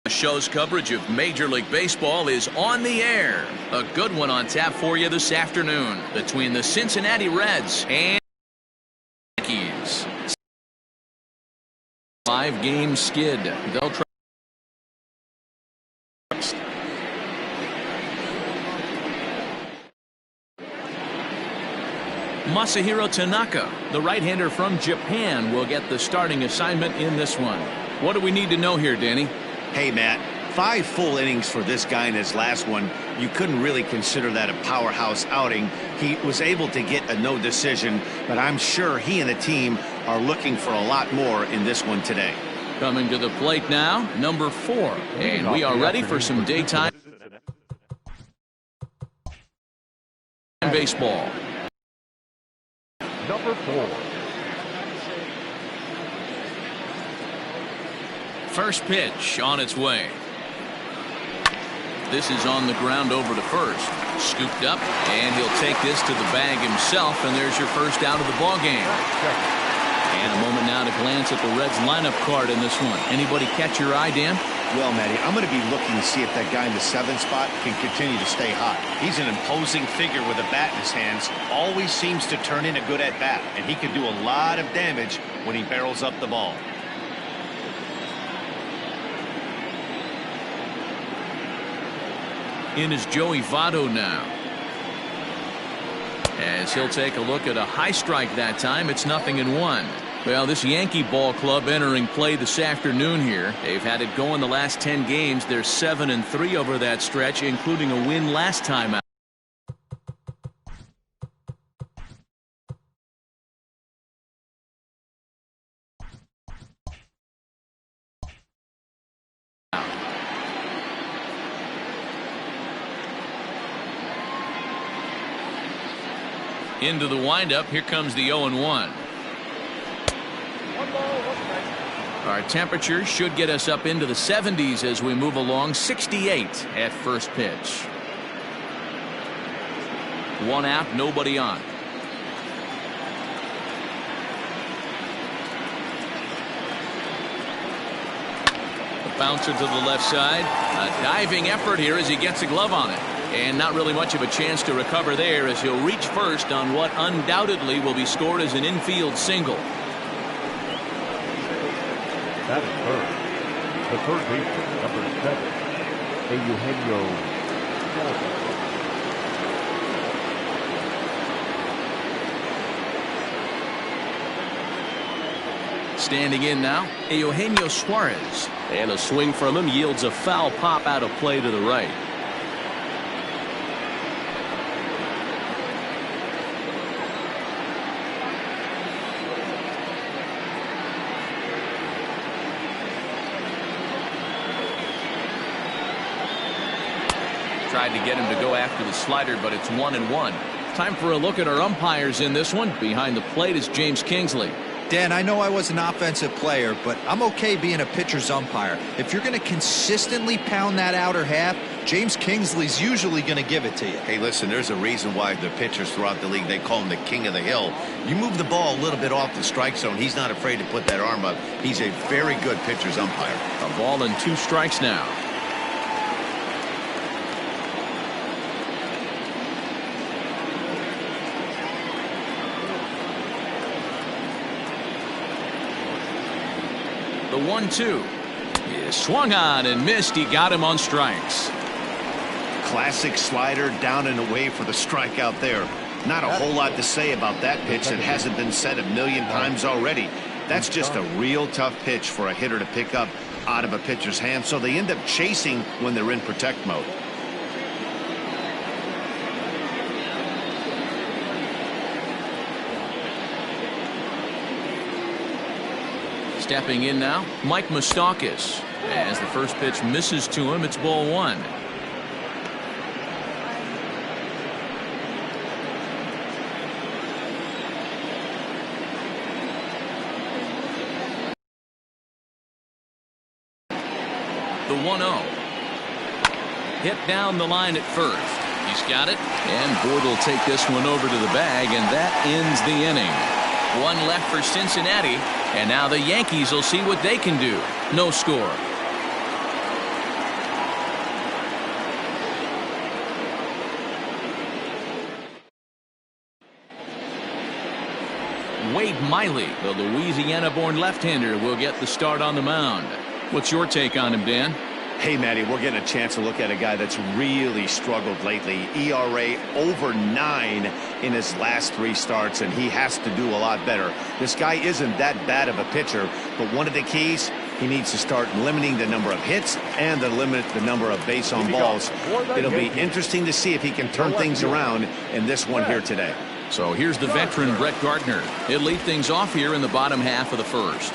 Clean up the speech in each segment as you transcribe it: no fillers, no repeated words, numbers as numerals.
The show's coverage of Major League Baseball is on the air. A good one on tap for you this afternoon between the Cincinnati Reds and Yankees. 5-game skid. They'll try. Masahiro Tanaka, the right-hander from Japan, will get the starting assignment in this one. What do we need to know here, Danny? Hey, Matt, 5 full innings for this guy in his last one. You couldn't really consider that a powerhouse outing. He was able to get a no decision, but I'm sure he and the team are looking for a lot more in this one today. Coming to the plate now, number 4. And we are ready for some daytime baseball. Number 4. First pitch on its way. This is on the ground over to first. Scooped up, and he'll take this to the bag himself, and there's your first out of the ball game. And a moment now to glance at the Reds lineup card in this one. Anybody catch your eye, Dan? Well, Matty, I'm going to be looking to see if that guy in the 7th spot can continue to stay hot. He's an imposing figure with a bat in his hands. Always seems to turn in a good at-bat, and he can do a lot of damage when he barrels up the ball. In is Joey Votto now. As he'll take a look at a high strike that time. It's 0-1. Well, this Yankee ball club entering play this afternoon here. They've had it going the last 10 games. They're 7-3 over that stretch, including a win last time out. Into the windup. Here comes the 0-1. Our temperature should get us up into the 70s as we move along. 68 at first pitch. 1 out, nobody on. A bouncer to the left side. A diving effort here as he gets a glove on it. And not really much of a chance to recover there as he'll reach first on what undoubtedly will be scored as an infield single. That is third. The third baseman, number 7, Eugenio. Standing in now, Eugenio Suarez. And a swing from him yields a foul pop out of play to the right. Tried to get him to go after the slider, but it's 1-1. Time for a look at our umpires in this one. Behind the plate is James Kingsley. Dan, I know I was an offensive player, but I'm okay being a pitcher's umpire. If you're going to consistently pound that outer half, James Kingsley's usually going to give it to you. Hey, listen, there's a reason why the pitchers throughout the league, they call him the king of the hill. You move the ball a little bit off the strike zone, he's not afraid to put that arm up. He's a very good pitcher's umpire. A ball and 2 strikes now. The 1-2 is swung on and missed. He got him on strikes. Classic slider down and away for the strikeout there. Not a whole lot to say about that pitch that hasn't been said a million times already. That's just a real tough pitch for a hitter to pick up out of a pitcher's hand, so they end up chasing when they're in protect mode. Stepping in now, Mike Moustakas. As the first pitch misses to him, it's ball 1. The 1-0. Hit down the line at first. He's got it, and Boyd will take this one over to the bag, and that ends the inning. 1 left for Cincinnati, and now the Yankees will see what they can do. No score. Miley. The Louisiana-born left-hander will get the start on the mound. What's your take on him, Dan? Hey, Matty, we're getting a chance to look at a guy that's really struggled lately. ERA over 9 in his last 3 starts, and he has to do a lot better. This guy isn't that bad of a pitcher, but one of the keys, he needs to start limiting the number of hits and to limit the number of base on balls. It'll be interesting to see if he can turn things around in this one here today. So here's the veteran Brett Gardner. He'll lead things off here in the bottom half of the first.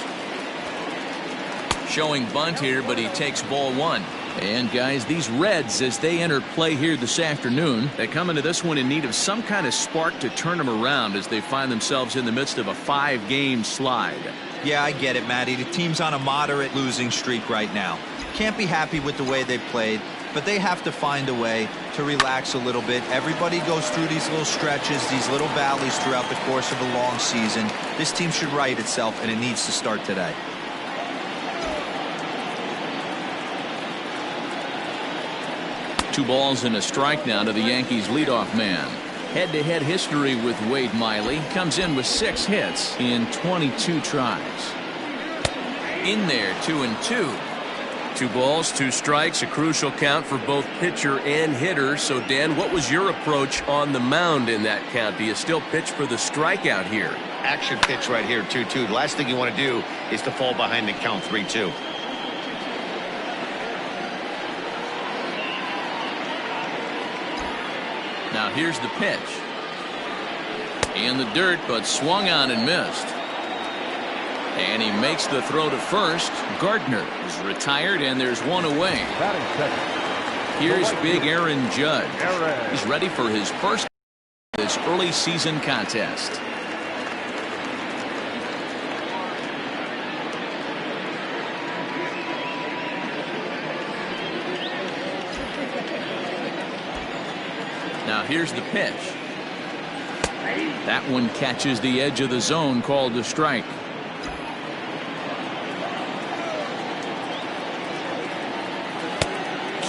Showing bunt here, but he takes ball 1. And guys, these Reds, as they enter play here this afternoon, they come into this one in need of some kind of spark to turn them around as they find themselves in the midst of a 5-game slide. Yeah, I get it, Matty. The team's on a moderate losing streak right now. Can't be happy with the way they played, but they have to find a way to relax a little bit. Everybody goes through these little stretches, these little valleys throughout the course of a long season. This team should right itself, and it needs to start today. 2 balls and a strike now to the Yankees leadoff man. Head-to-head history with Wade Miley. Comes in with 6 hits in 22 tries. In there, 2-2. 2 balls, 2 strikes, a crucial count for both pitcher and hitter. So, Dan, what was your approach on the mound in that count? Do you still pitch for the strikeout here? Action pitch right here, 2-2. The last thing you want to do is to fall behind and count 3-2. Now here's the pitch. In the dirt, but swung on and missed. And he makes the throw to first. Gardner is retired, and there's 1 away. Here's big Aaron Judge. He's ready for his first this early season contest. Now here's the pitch. That one catches the edge of the zone, called a strike.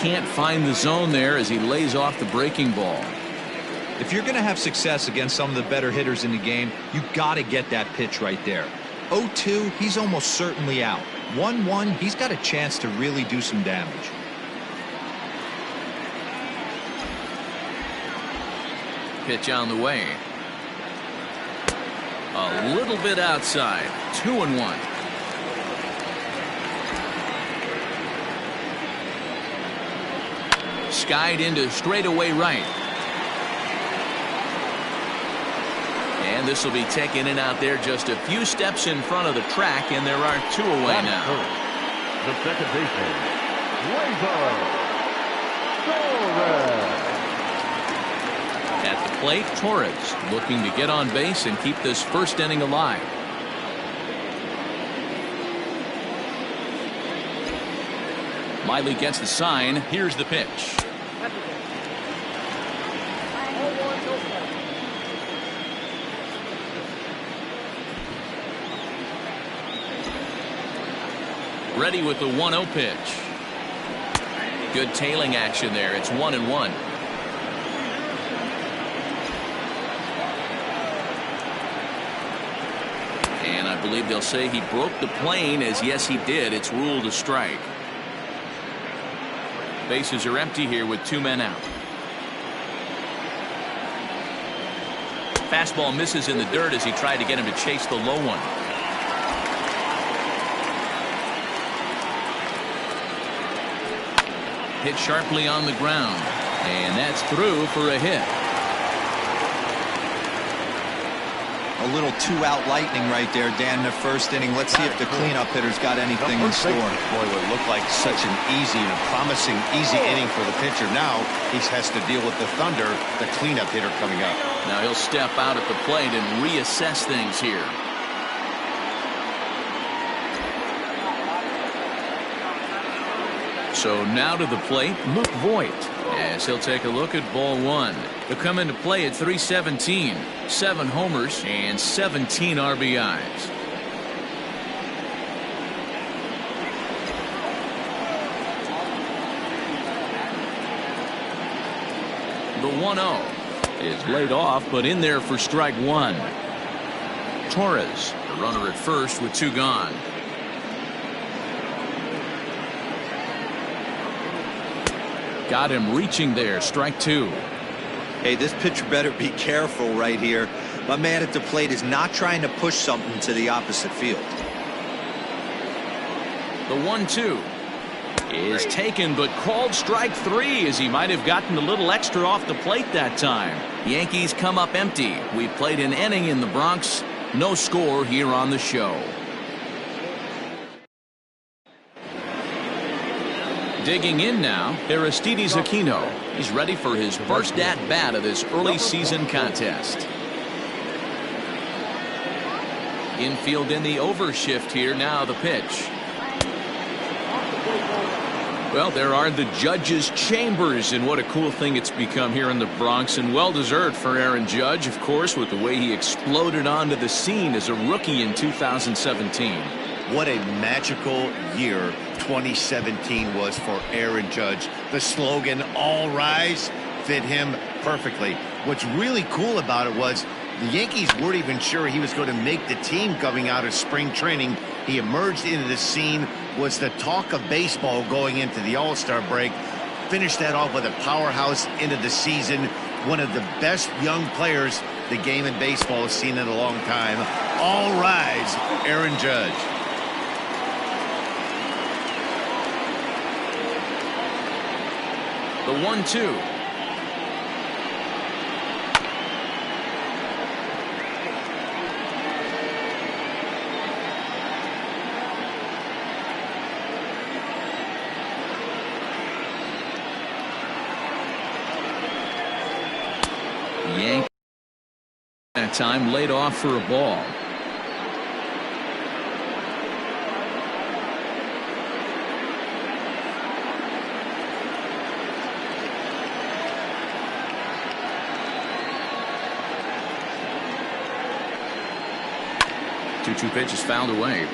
Can't find the zone there as he lays off the breaking ball. If you're going to have success against some of the better hitters in the game, you got to get that pitch right there. 0-2, he's almost certainly out. 1-1, he's got a chance to really do some damage. Pitch on the way. A little bit outside. 2-1. Skied into straightaway right. And this will be taken in out there just a few steps in front of the track, and there are 2 away now. The second baseman, Torres. At the plate, Torres looking to get on base and keep this first inning alive. Miley gets the sign. Here's the pitch. Ready with the 1-0 pitch. Good tailing action there. It's 1-1. And I believe they'll say he broke the plane, as yes he did. It's ruled a strike. Bases are empty here with 2 men out. Fastball misses in the dirt as he tried to get him to chase the low one. Hit sharply on the ground, and that's through for a hit. A little 2-out lightning right there, Dan, in the first inning. Let's see if the cleanup hitter's got anything in store. Boy, it looked like such an easy and promising inning for the pitcher. Now he has to deal with the Thunder, the cleanup hitter coming up. Now he'll step out at the plate and reassess things here. So now to the plate, Luke Voigt, as he'll take a look at ball 1. He'll come into play at 317, 7 homers and 17 RBIs. The 1-0 is laid off, but in there for strike 1. Torres. The runner at first with 2 gone. Got him reaching there. Strike 2. Hey, this pitcher better be careful right here. My man at the plate is not trying to push something to the opposite field. The 1-2 is taken, but called strike 3, as he might have gotten a little extra off the plate that time. Yankees come up empty. We played an inning in the Bronx. No score here on the show. Digging in now, Aristides Aquino. He's ready for his first at-bat of this early season contest. Infield in the overshift here. Now the pitch. Well, there are the judges' chambers, and what a cool thing it's become here in the Bronx, and well-deserved for Aaron Judge, of course, with the way he exploded onto the scene as a rookie in 2017. What a magical year 2017 was for Aaron Judge. The slogan, "All Rise," fit him perfectly. What's really cool about it was the Yankees weren't even sure he was going to make the team coming out of spring training. He emerged into the scene, was the talk of baseball going into the All-Star break. Finished that off with a powerhouse into the season. One of the best young players the game in baseball has seen in a long time. All rise, Aaron Judge. The 1-2. Yankees that time laid off for a ball. Two pitches fouled away.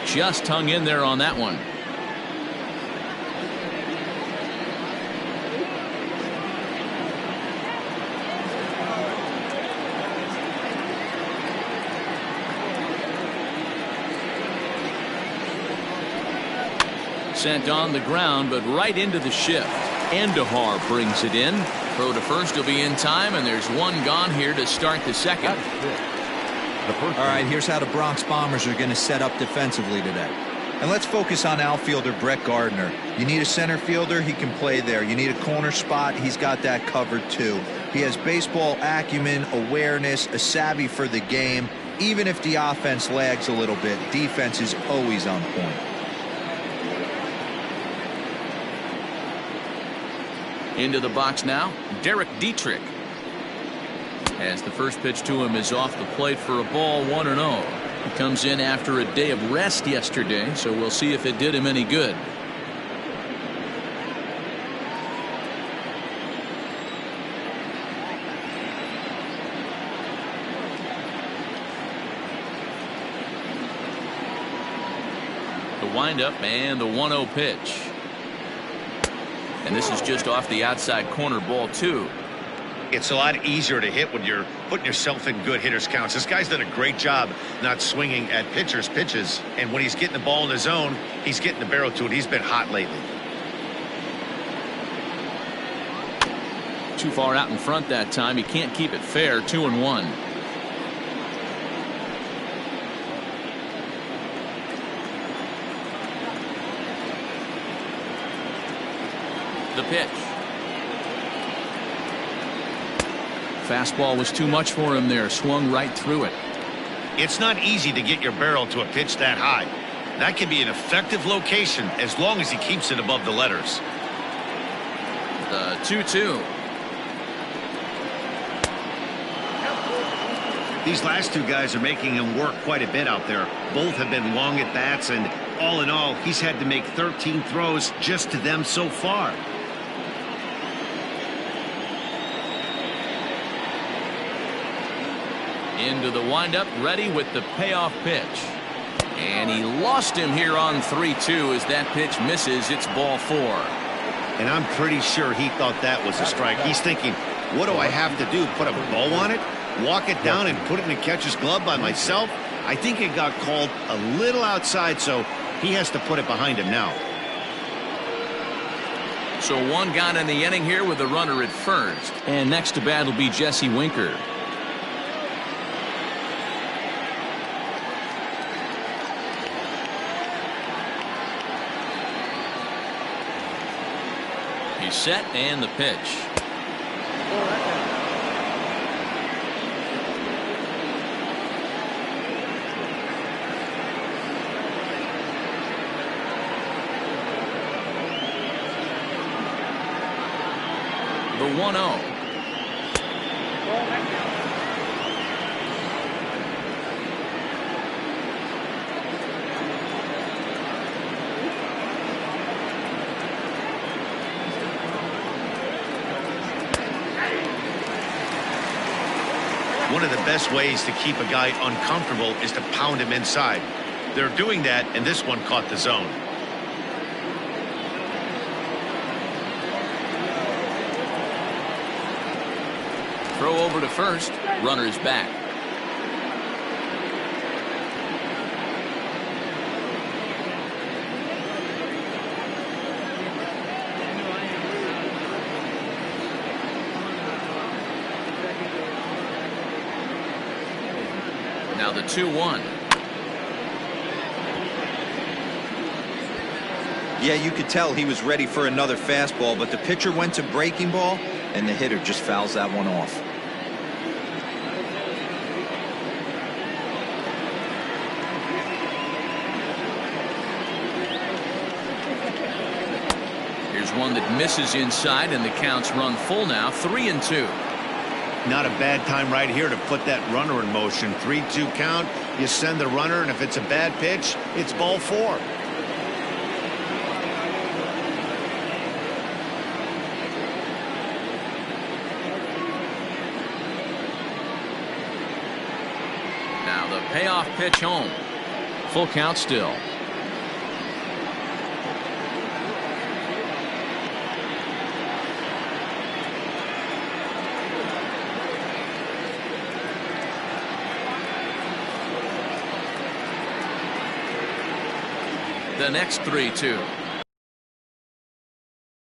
Just hung in there on that one. Sent on the ground, but right into the shift. Andahar brings it in. Throw to first will be in time, and there's 1 gone here to start the second. All right, here's how the Bronx Bombers are going to set up defensively today. And let's focus on outfielder Brett Gardner. You need a center fielder, he can play there. You need a corner spot, he's got that covered too. He has baseball acumen, awareness, a savvy for the game. Even if the offense lags a little bit, defense is always on point. Into the box now, Derek Dietrich. As the first pitch to him is off the plate for a ball, 1-0. He comes in after a day of rest yesterday, so we'll see if it did him any good. The windup and the 1-0 pitch. And this is just off the outside corner, ball 2. It's a lot easier to hit when you're putting yourself in good hitters counts. This guy's done a great job not swinging at pitchers' pitches. And when he's getting the ball in the zone, he's getting the barrel to it. He's been hot lately. Too far out in front that time. He can't keep it fair. 2-1. The pitch. Fastball was too much for him there. Swung right through it. It's not easy to get your barrel to a pitch that high. That can be an effective location as long as he keeps it above the letters. The 2-2. These last two guys are making him work quite a bit out there. Both have been long at bats, and all in all, he's had to make 13 throws just to them so far. Into the windup, ready with the payoff pitch. And he lost him here on 3-2 as that pitch misses. It's ball 4. And I'm pretty sure he thought that was a strike. He's thinking, what do I have to do? Put a bow on it? Walk it down and put it in the catcher's glove by myself? I think it got called a little outside, so he has to put it behind him now. So one gone in the inning here with a runner at first. And next to bat will be Jesse Winker. He's set and the pitch. The 1-0. One of the best ways to keep a guy uncomfortable is to pound him inside. They're doing that, and this one caught the zone. Throw over to first. Runner's back. Now the 2-1. Yeah, you could tell he was ready for another fastball, but the pitcher went to breaking ball, and the hitter just fouls that one off. Here's one that misses inside, and the count's run full now. 3-2. Not a bad time right here to put that runner in motion. 3-2 count. You send the runner, and if it's a bad pitch, it's ball 4. Now the payoff pitch home. Full count still. The next 3-2.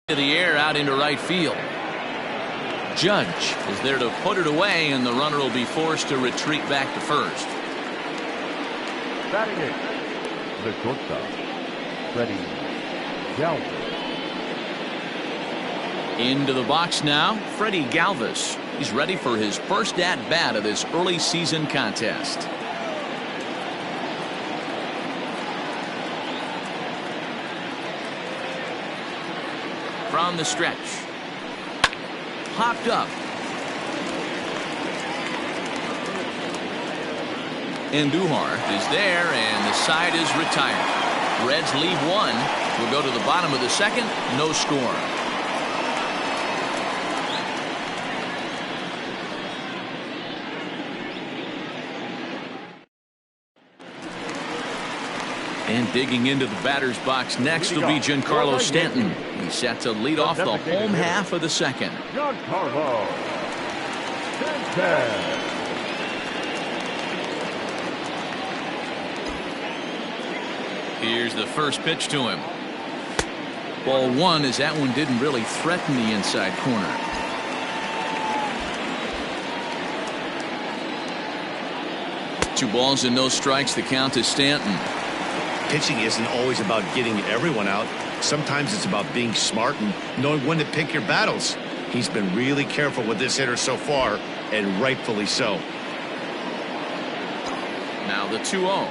To the air out into right field. Judge is there to put it away, and the runner will be forced to retreat back to first. Batting it, the shortstop, Freddie Galvis. Into the box now, Freddie Galvis. He's ready for his first at-bat of this early season contest. From the stretch. Popped up. Andujar is there, and the side is retired. Reds leave one. We'll go to the bottom of the second. No score. And digging into the batter's box next will be Giancarlo Stanton. He's set to lead off the home half of the second. Giancarlo Stanton. Here's the first pitch to him. Ball 1, as that one didn't really threaten the inside corner. Two balls and no strikes. The count to Stanton. Pitching isn't always about getting everyone out. Sometimes it's about being smart and knowing when to pick your battles. He's been really careful with this hitter so far, and rightfully so. Now the 2-0.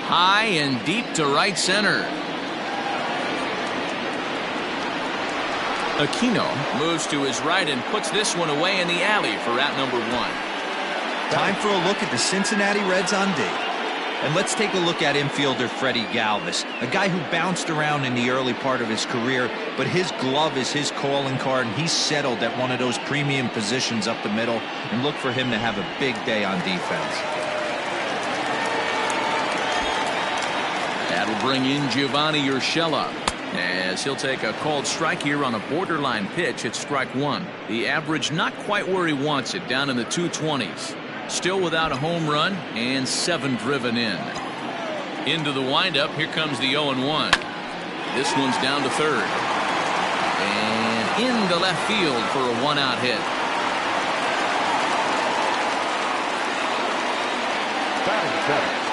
High and deep to right center. Aquino moves to his right and puts this one away in the alley for out number 1. Time for a look at the Cincinnati Reds on D. And let's take a look at infielder Freddie Galvis, a guy who bounced around in the early part of his career, but his glove is his calling card, and he's settled at one of those premium positions up the middle, and look for him to have a big day on defense. That'll bring in Giovanni Urshela, as he'll take a called strike here on a borderline pitch at strike one. The average not quite where he wants it, down in the 220s. Still without a home run and 7 driven in. Into the windup, here comes the 0-1. This one's down to third. And into left field for a 1-out hit. Batting seventh,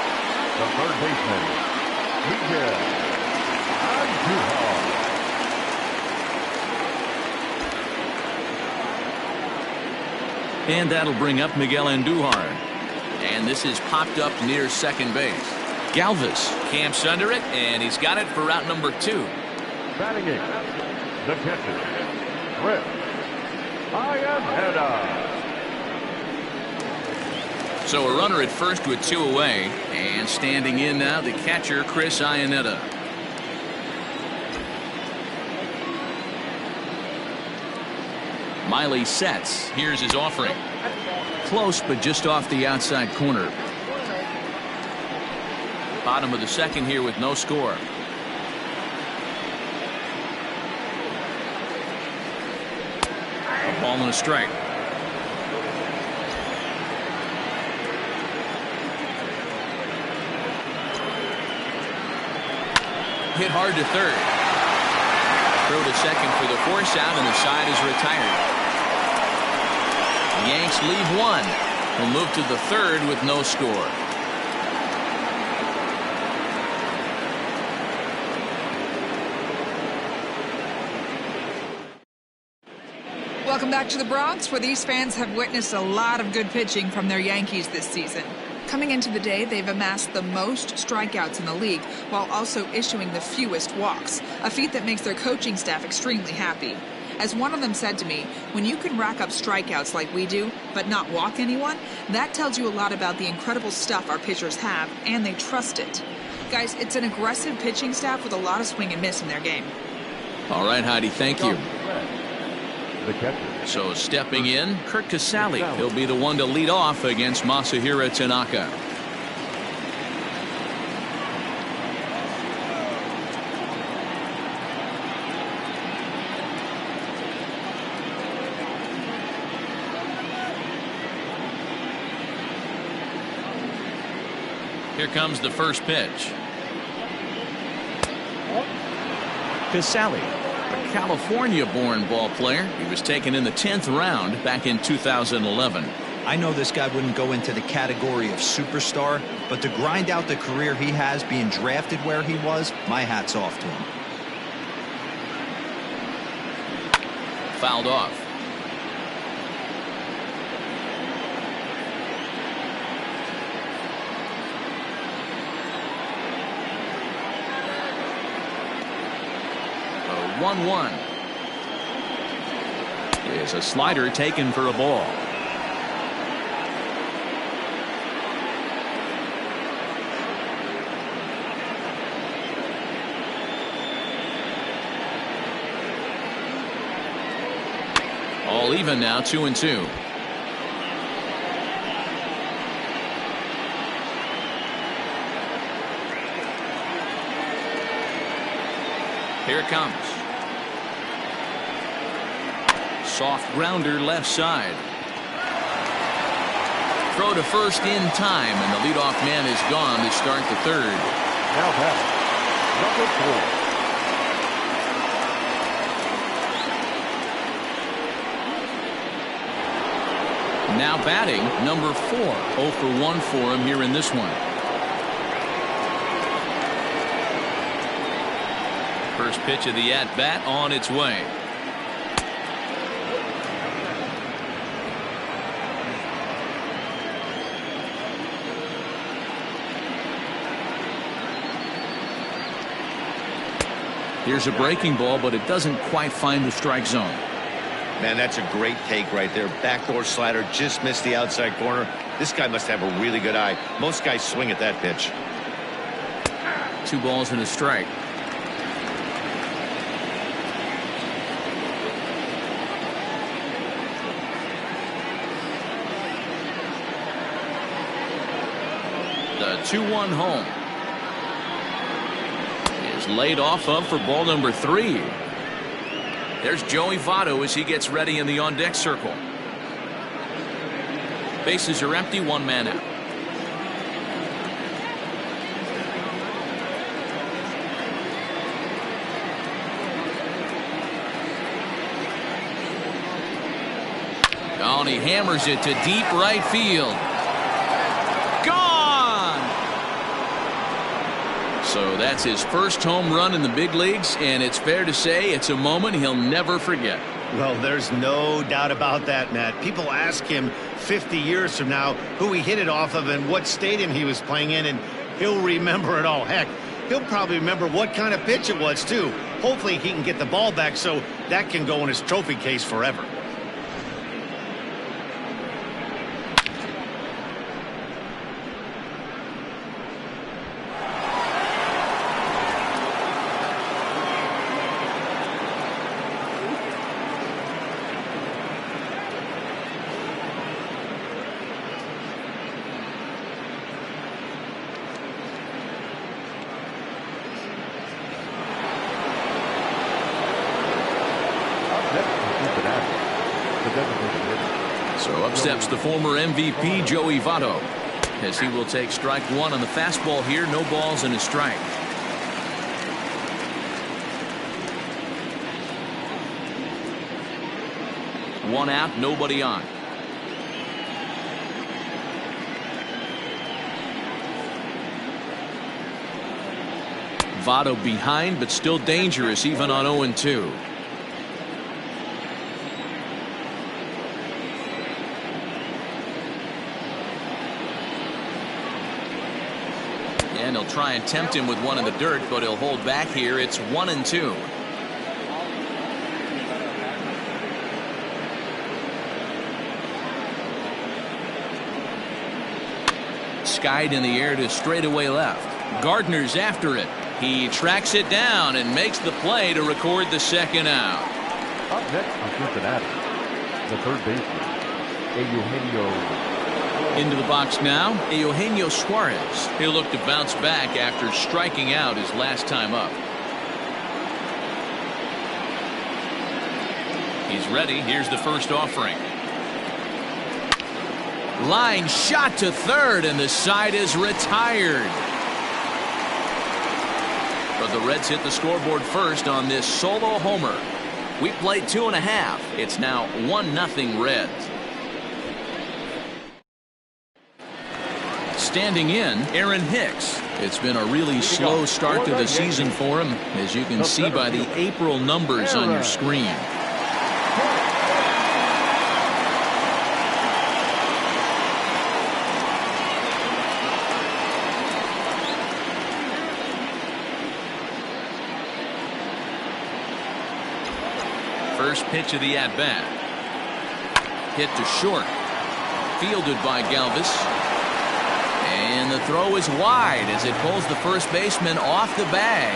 the third baseman, Miguel Andujar. And that'll bring up Miguel Andujar. And this is popped up near second base. Galvis camps under it, and he's got it for route number 2. Batting eighth, the catcher, Chris Iannetta. So a runner at first with 2 away, and standing in now the catcher Chris Iannetta. Miley sets. Here's his offering. Close, but just off the outside corner. Bottom of the second here with no score. A ball and a strike. Hit hard to third. Throw to second for the force out, and the side is retired. The Yanks leave 1. Will move to the third with no score. Welcome back to the Bronx, where these fans have witnessed a lot of good pitching from their Yankees this season. Coming into the day, they've amassed the most strikeouts in the league, while also issuing the fewest walks, a feat that makes their coaching staff extremely happy. As one of them said to me, when you can rack up strikeouts like we do, but not walk anyone, that tells you a lot about the incredible stuff our pitchers have, and they trust it. Guys, it's an aggressive pitching staff with a lot of swing and miss in their game. All right, Heidi, thank you. The catcher. So stepping in, Kurt Casale. He'll be the one to lead off against Masahiro Tanaka. Here comes the first pitch. Casale, a California-born ball player. He was taken in the 10th round back in 2011. I know this guy wouldn't go into the category of superstar, but to grind out the career he has being drafted where he was, my hat's off to him. Fouled off. A 1-1. Is a slider taken for a ball. All even now, 2-2. Here it comes. Soft grounder left side. Throw to first in time, and the leadoff man is gone to start the third. Now batting, number 4. Now batting, number 4. 0 for 1 for him here in this one. First pitch of the at-bat on its way. Here's a breaking ball, but it doesn't quite find the strike zone. Man, that's a great take right there. Backdoor slider just missed the outside corner. This guy must have a really good eye. Most guys swing at that pitch. 2 balls and a strike. The 2-1 home is laid off of for ball number 3. There's Joey Votto as he gets ready in the on-deck circle. Bases are empty, 1 man out. Oh, and he hammers it to deep right field. Gone! So that's his first home run in the big leagues, and it's fair to say it's a moment he'll never forget. Well, there's no doubt about that, Matt. People ask him 50 years from now who he hit it off of and what stadium he was playing in, and he'll remember it all. Heck, he'll probably remember what kind of pitch it was, too. Hopefully he can get the ball back so that can go in his trophy case forever. So up steps the former MVP Joey Votto as he will take strike 1 on the fastball here. No balls and a strike. One out, nobody on. Votto behind, but still dangerous even on 0-2. And he'll try and tempt him with one in the dirt, but he'll hold back here. It's 1-2. Skied in the air to straightaway left. Gardner's after it. He tracks it down and makes the play to record the second out. Up next for Cincinnati, the third baseman, Eugenio. Into the box now, Eugenio Suarez. He'll look to bounce back after striking out his last time up. He's ready. Here's the first offering. Line shot to third, and the side is retired. But the Reds hit the scoreboard first on this solo homer. We played 2.5. It's now 1-0 Reds. Standing in, Aaron Hicks. It's been a really slow start to the season for him, as you can see by the April numbers on your screen. First pitch of the at-bat. Hit to short. Fielded by Galvis. And the throw is wide as it pulls the first baseman off the bag.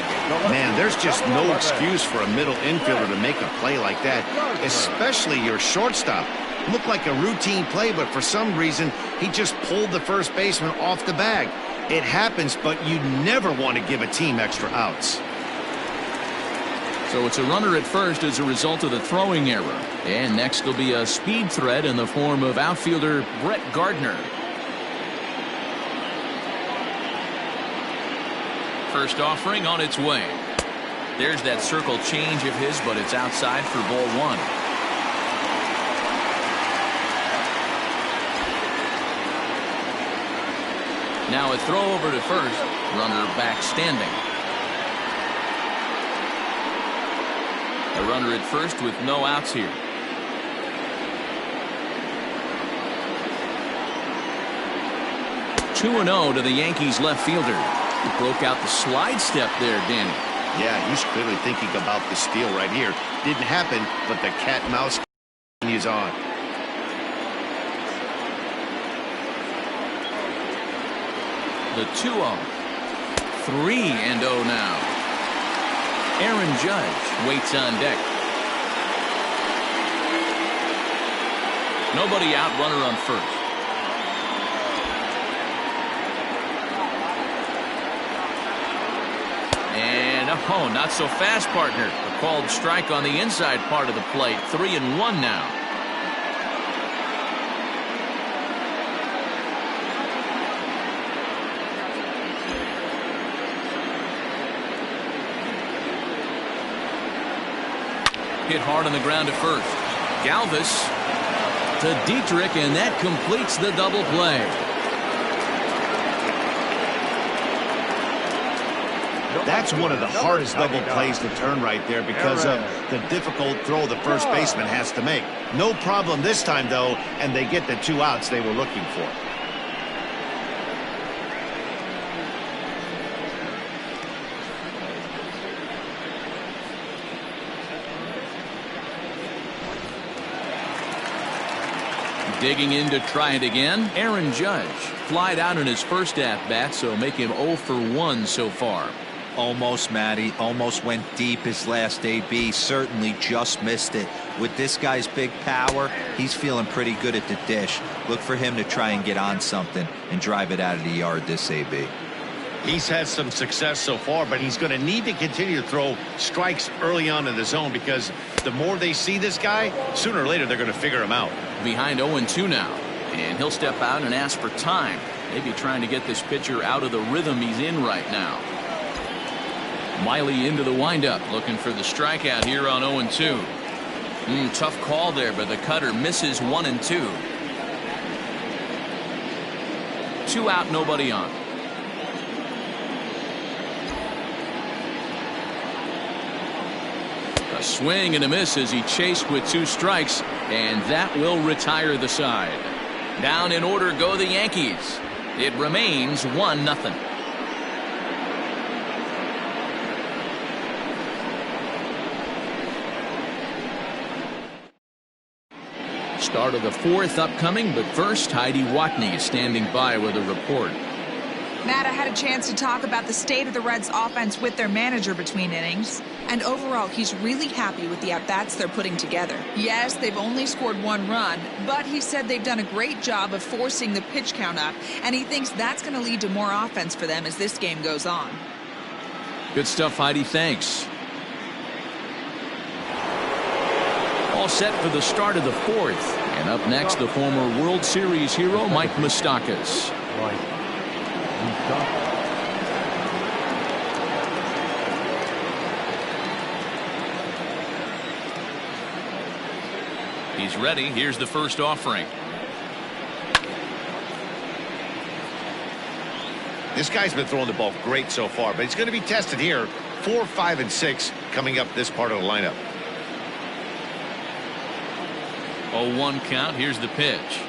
Man, there's just no excuse for a middle infielder to make a play like that, especially your shortstop. Looked like a routine play, but for some reason, he just pulled the first baseman off the bag. It happens, but you never want to give a team extra outs. So it's a runner at first as a result of the throwing error. And next will be a speed threat in the form of outfielder Brett Gardner. First offering on its way. There's that circle change of his, but it's outside for ball 1. Now a throw over to first. Runner back standing. A runner at first with no outs here. (2-0) to the Yankees left fielder. He broke out the slide step there, Danny. Yeah, he's clearly thinking about the steal right here. Didn't happen, but the cat and mouse continues on. The 2-0. 3-0 now. Aaron Judge waits on deck. Nobody out, runner on first. And oh, not so fast, partner. A called strike on the inside part of the plate. 3-1 now. Hit hard on the ground to first. Galvis to Dietrich, and that completes the double play. That's one of the hardest double plays to turn right there because of the difficult throw the first baseman has to make. No problem this time, though, and they get the 2 outs they were looking for. Digging in to try it again, Aaron Judge. Flied out in his first at-bat, so make him 0 for 1 so far. Almost, Matty. Almost went deep his last AB. Certainly just missed it. With this guy's big power, he's feeling pretty good at the dish. Look for him to try and get on something and drive it out of the yard this AB. He's had some success so far, but he's going to need to continue to throw strikes early on in the zone because the more they see this guy, sooner or later they're going to figure him out. Behind 0-2 now, and he'll step out and ask for time. Maybe trying to get this pitcher out of the rhythm he's in right now. Miley into the windup, looking for the strikeout here on 0-2. Tough call there, but the cutter misses 1-2. 2 out, nobody on. A swing and a miss as he chased with 2 strikes, and that will retire the side. Down in order go the Yankees. It remains 1-0. Start of the 4th upcoming, but first Heidi Watney is standing by with a report. Matt, I had a chance to talk about the state of the Reds offense with their manager between innings, and overall he's really happy with the at-bats they're putting together. Yes, they've only scored 1 run, but he said they've done a great job of forcing the pitch count up, and he thinks that's going to lead to more offense for them as this game goes on. Good stuff, Heidi. Thanks. All set for the start of the 4th, and up next the former World Series hero Mike Moustakas. He's ready. Here's the first offering. This guy's been throwing the ball great so far, but he's going to be tested here. 4, 5, and 6 coming up this part of the lineup. 0-1 count. Here's the pitch.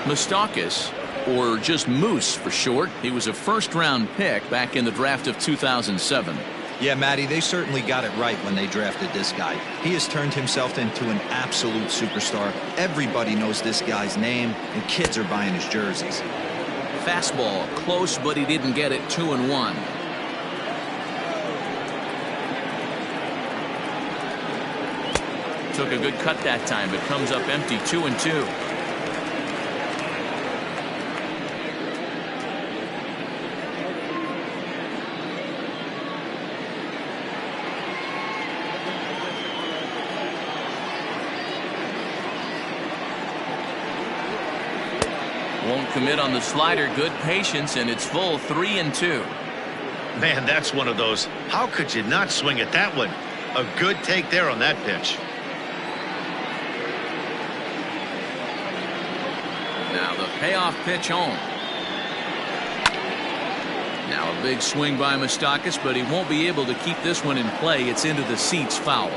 Moustakas, or just Moose for short. He was a first-round pick back in the draft of 2007. Yeah, Matty, they certainly got it right when they drafted this guy. He has turned himself into an absolute superstar. Everybody knows this guy's name, and kids are buying his jerseys. Fastball, close, but he didn't get it. 2-1. Took a good cut that time, but comes up empty. 2-2. Won't commit on the slider. Good patience, and it's full. 3-2. Man, that's one of those. How could you not swing at that one? A good take there on that pitch. Now the payoff pitch home. Now a big swing by Moustakas, but he won't be able to keep this one in play. It's into the seats, foul.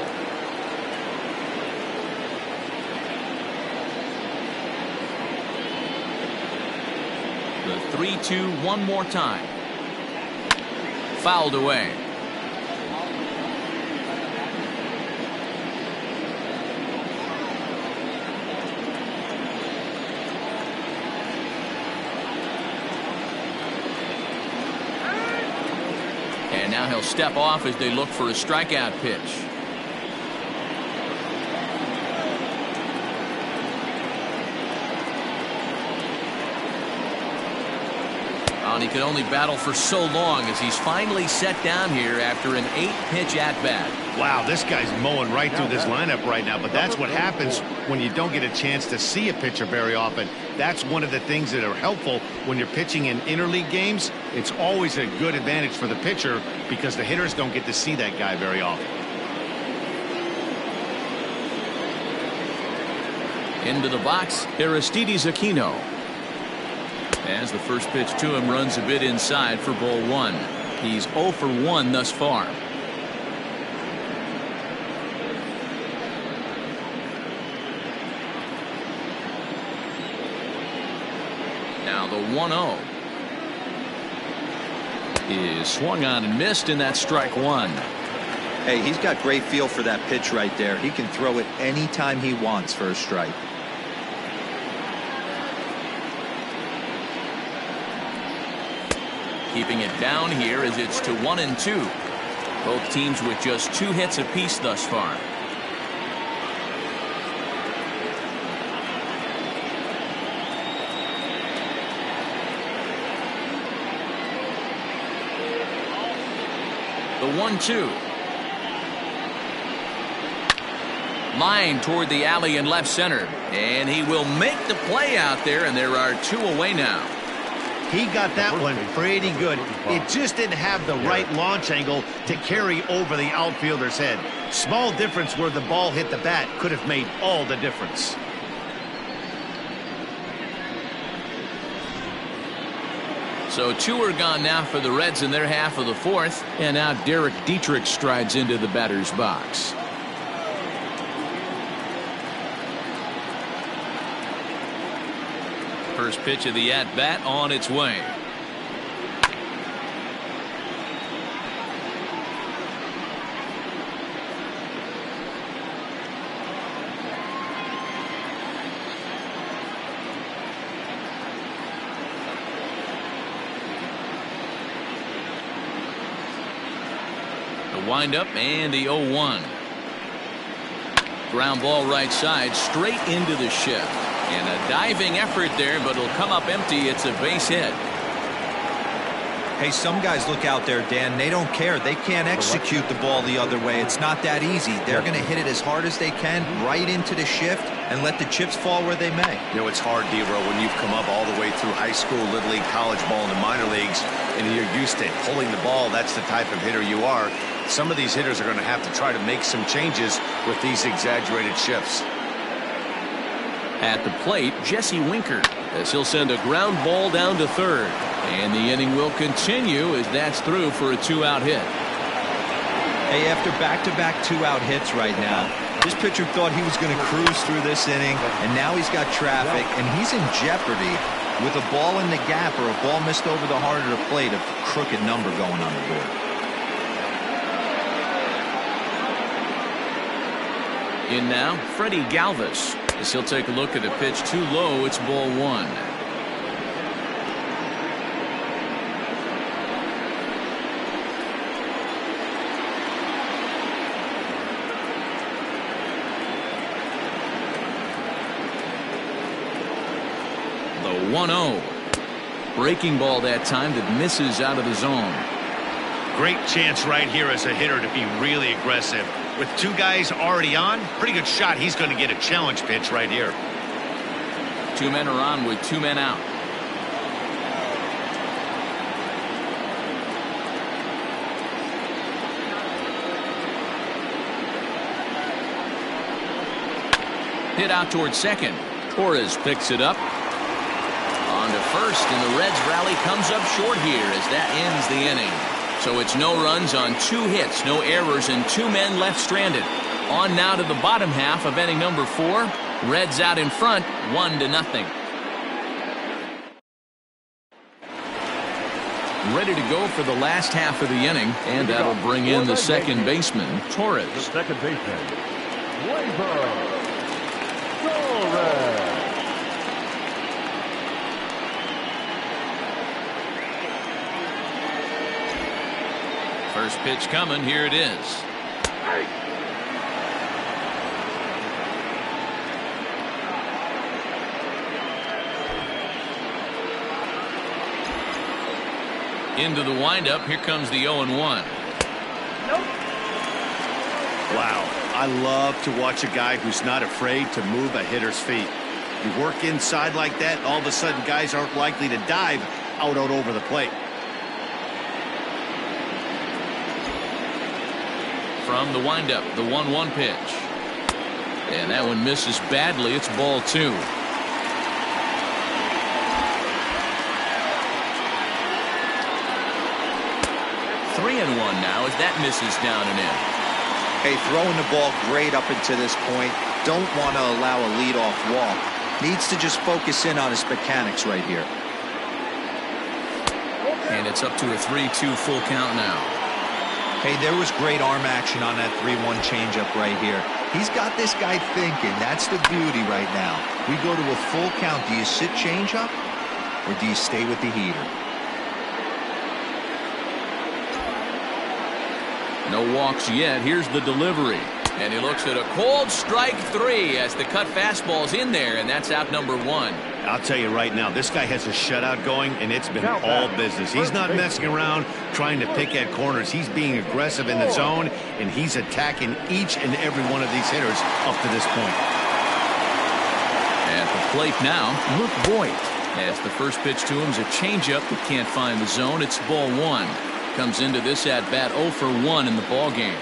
The 3-2 one more time. Fouled away. And now he'll step off as they look for a strikeout pitch. And he could only battle for so long as he's finally set down here after an 8-pitch at-bat. Wow, this guy's mowing right through this lineup right now, but that's what happens when you don't get a chance to see a pitcher very often. That's one of the things that are helpful when you're pitching in interleague games. It's always a good advantage for the pitcher because the hitters don't get to see that guy very often. Into the box, Aristides Aquino. As the first pitch to him runs a bit inside for ball 1. He's 0 for 1 thus far. Now the 1-0 is swung on and missed, and that's strike 1. Hey, he's got great feel for that pitch right there. He can throw it anytime he wants for a strike. Keeping it down here as it's to 1-2. Both teams with just 2 hits apiece thus far. The 1-2. Line toward the alley in left center. And he will make the play out there, and there are 2 away now. He got that one pretty good. It just didn't have the right launch angle to carry over the outfielder's head. Small difference where the ball hit the bat could have made all the difference. So 2 are gone now for the Reds in their half of the 4th. And now Derek Dietrich strides into the batter's box. First pitch of the at-bat on its way. The windup and the 0-1. Ground ball right side straight into the shift. And a diving effort there, but it'll come up empty. It's a base hit. Hey, some guys look out there, Dan. They don't care. They can't execute the ball the other way. It's not that easy. They're going to hit it as hard as they can right into the shift and let the chips fall where they may. You know, it's hard, D-Row, when you've come up all the way through high school, little league, college ball, and the minor leagues, and you're used to pulling the ball. That's the type of hitter you are. Some of these hitters are going to have to try to make some changes with these exaggerated shifts. At the plate, Jesse Winker, as he'll send a ground ball down to third. And the inning will continue as that's through for a 2-out hit. Hey, after back-to-back 2-out hits right now, this pitcher thought he was going to cruise through this inning, and now he's got traffic, and he's in jeopardy with a ball in the gap or a ball missed over the heart of the plate, a crooked number going on the board. In now, Freddie Galvis, as he'll take a look at a pitch too low. It's ball 1. The 1-0. Breaking ball that time that misses out of the zone. Great chance right here as a hitter to be really aggressive. With 2 guys already on, pretty good shot. He's going to get a challenge pitch right here. 2 men are on with 2 men out. Hit out towards second. Torres picks it up. On to first, and the Reds rally comes up short here as that ends the inning. So it's no runs on 2 hits, no errors, and 2 men left stranded. On now to the bottom half of inning number 4. Reds out in front, 1-0. Ready to go for the last half of the inning, and that'll bring in the second baseman, Torres. The second baseman, Torres. First pitch coming. Here it is. Into the windup. Here comes the 0-1. Wow, I love to watch a guy who's not afraid to move a hitter's feet. You work inside like that, all of a sudden guys aren't likely to dive out over the plate. From the windup, the 1-1 pitch. And that one misses badly. It's ball 2. 3-1 now as that misses down and in. Hey, throwing the ball great up until this point. Don't want to allow a leadoff walk. Needs to just focus in on his mechanics right here. And it's up to a 3-2 full count now. Hey, there was great arm action on that 3-1 changeup right here. He's got this guy thinking. That's the beauty right now. We go to a full count. Do you sit changeup or do you stay with the heater? No walks yet. Here's the delivery. And he looks at a cold strike 3 as the cut fastball's in there, and that's out number 1. I'll tell you right now, this guy has a shutout going, and it's been all business. He's not messing around trying to pick at corners. He's being aggressive in the zone, and he's attacking each and every one of these hitters up to this point. At the plate now, Luke Voigt. As the first pitch to him is a changeup that can't find the zone. It's ball 1. Comes into this at bat 0 for 1 in the ball game.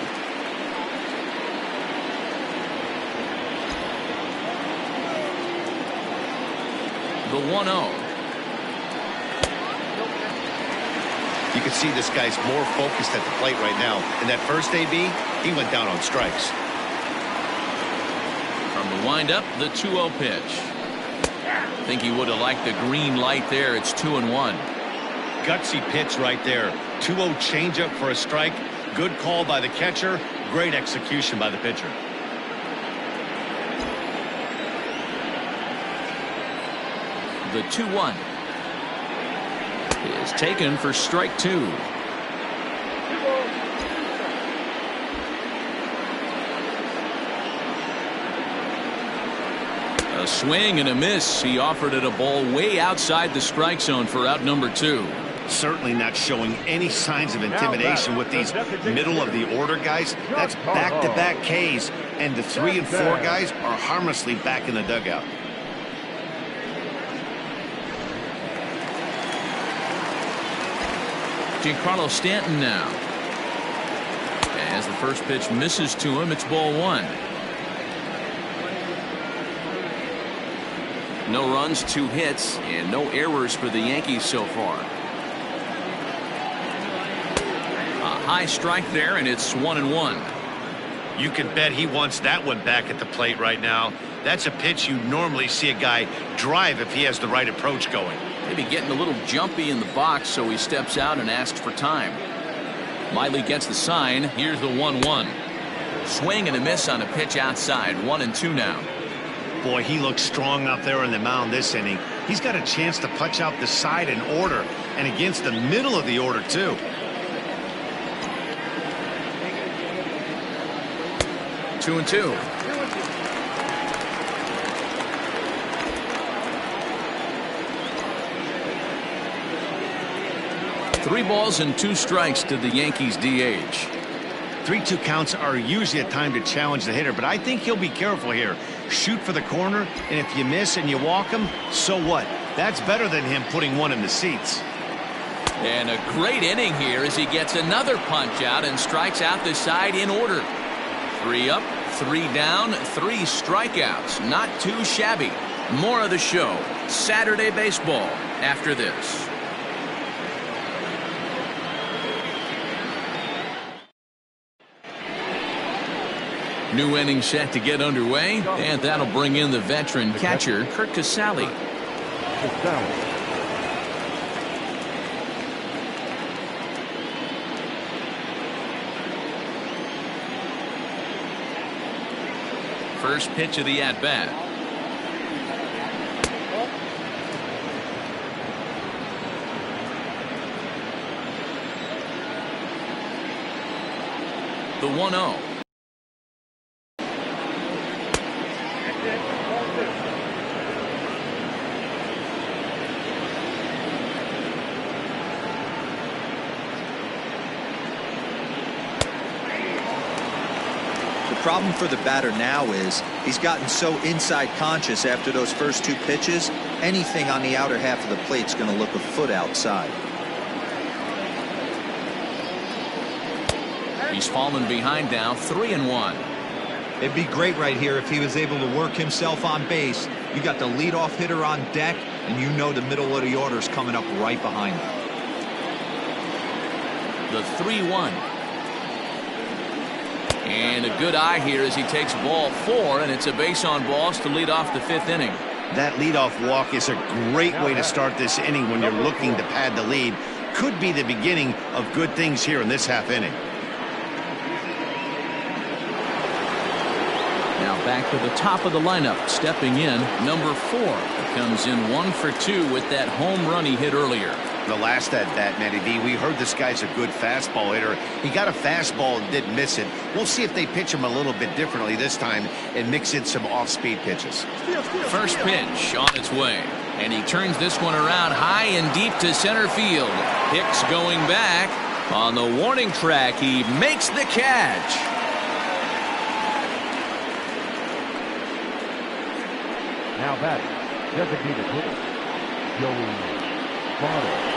The 1-0. You can see this guy's more focused at the plate right now. In that first AB, he went down on strikes. From the windup, the 2-0 pitch. I think he would have liked the green light there. It's 2-1. Gutsy pitch right there. 2-0 changeup for a strike. Good call by the catcher. Great execution by the pitcher. The 2-1 is taken for strike 2. A swing and a miss. He offered it a ball way outside the strike zone for out number 2. Certainly not showing any signs of intimidation with these middle of the order guys. That's back-to-back Ks, and the 3 and 4 guys are harmlessly back in the dugout. Giancarlo Stanton now. As the first pitch misses to him, it's ball 1. No runs, 2 hits, and no errors for the Yankees so far. A high strike there, and it's 1-1. You can bet he wants that one back at the plate right now. That's a pitch you normally see a guy drive if he has the right approach going. Maybe getting a little jumpy in the box, so he steps out and asks for time. Miley gets the sign. Here's the 1-1. Swing and a miss on a pitch outside. 1-2 now. Boy, he looks strong up there on the mound this inning. He's got a chance to punch out the side in order, and against the middle of the order, too. Two and 2. Three balls and 2 strikes to the Yankees DH. 3-2 counts are usually a time to challenge the hitter, but I think he'll be careful here. Shoot for the corner, and if you miss and you walk him, so what? That's better than him putting one in the seats. And a great inning here as he gets another punch out and strikes out the side in order. 3 up, 3 down, 3 strikeouts. Not too shabby. More of the show. Saturday baseball after this. New inning set to get underway, and that'll bring in the veteran catcher, Curt Casale. First pitch of the at-bat. The 1-0. The problem for the batter now is he's gotten so inside conscious after those first two pitches. Anything on the outer half of the plate is going to look a foot outside. He's fallen behind now, 3-1. It'd be great right here if he was able to work himself on base. You got the leadoff hitter on deck, and you know the middle of the order is coming up right behind him. The 3-1. And a good eye here as he takes ball 4, and it's a base on balls to lead off the 5th inning. That leadoff walk is a great way to start this inning when you're looking to pad the lead. Could be the beginning of good things here in this half inning. Now back to the top of the lineup. Stepping in, number 4. Comes in 1 for 2 with that home run he hit earlier. The last at bat, Matty D, we heard this guy's a good fastball hitter. He got a fastball and didn't miss it. We'll see if they pitch him a little bit differently this time and mix in some off-speed pitches. First pitch on its way. And he turns this one around high and deep to center field. Hicks going back. On the warning track, he makes the catch. Now batting, designated hitter, Joey Votto.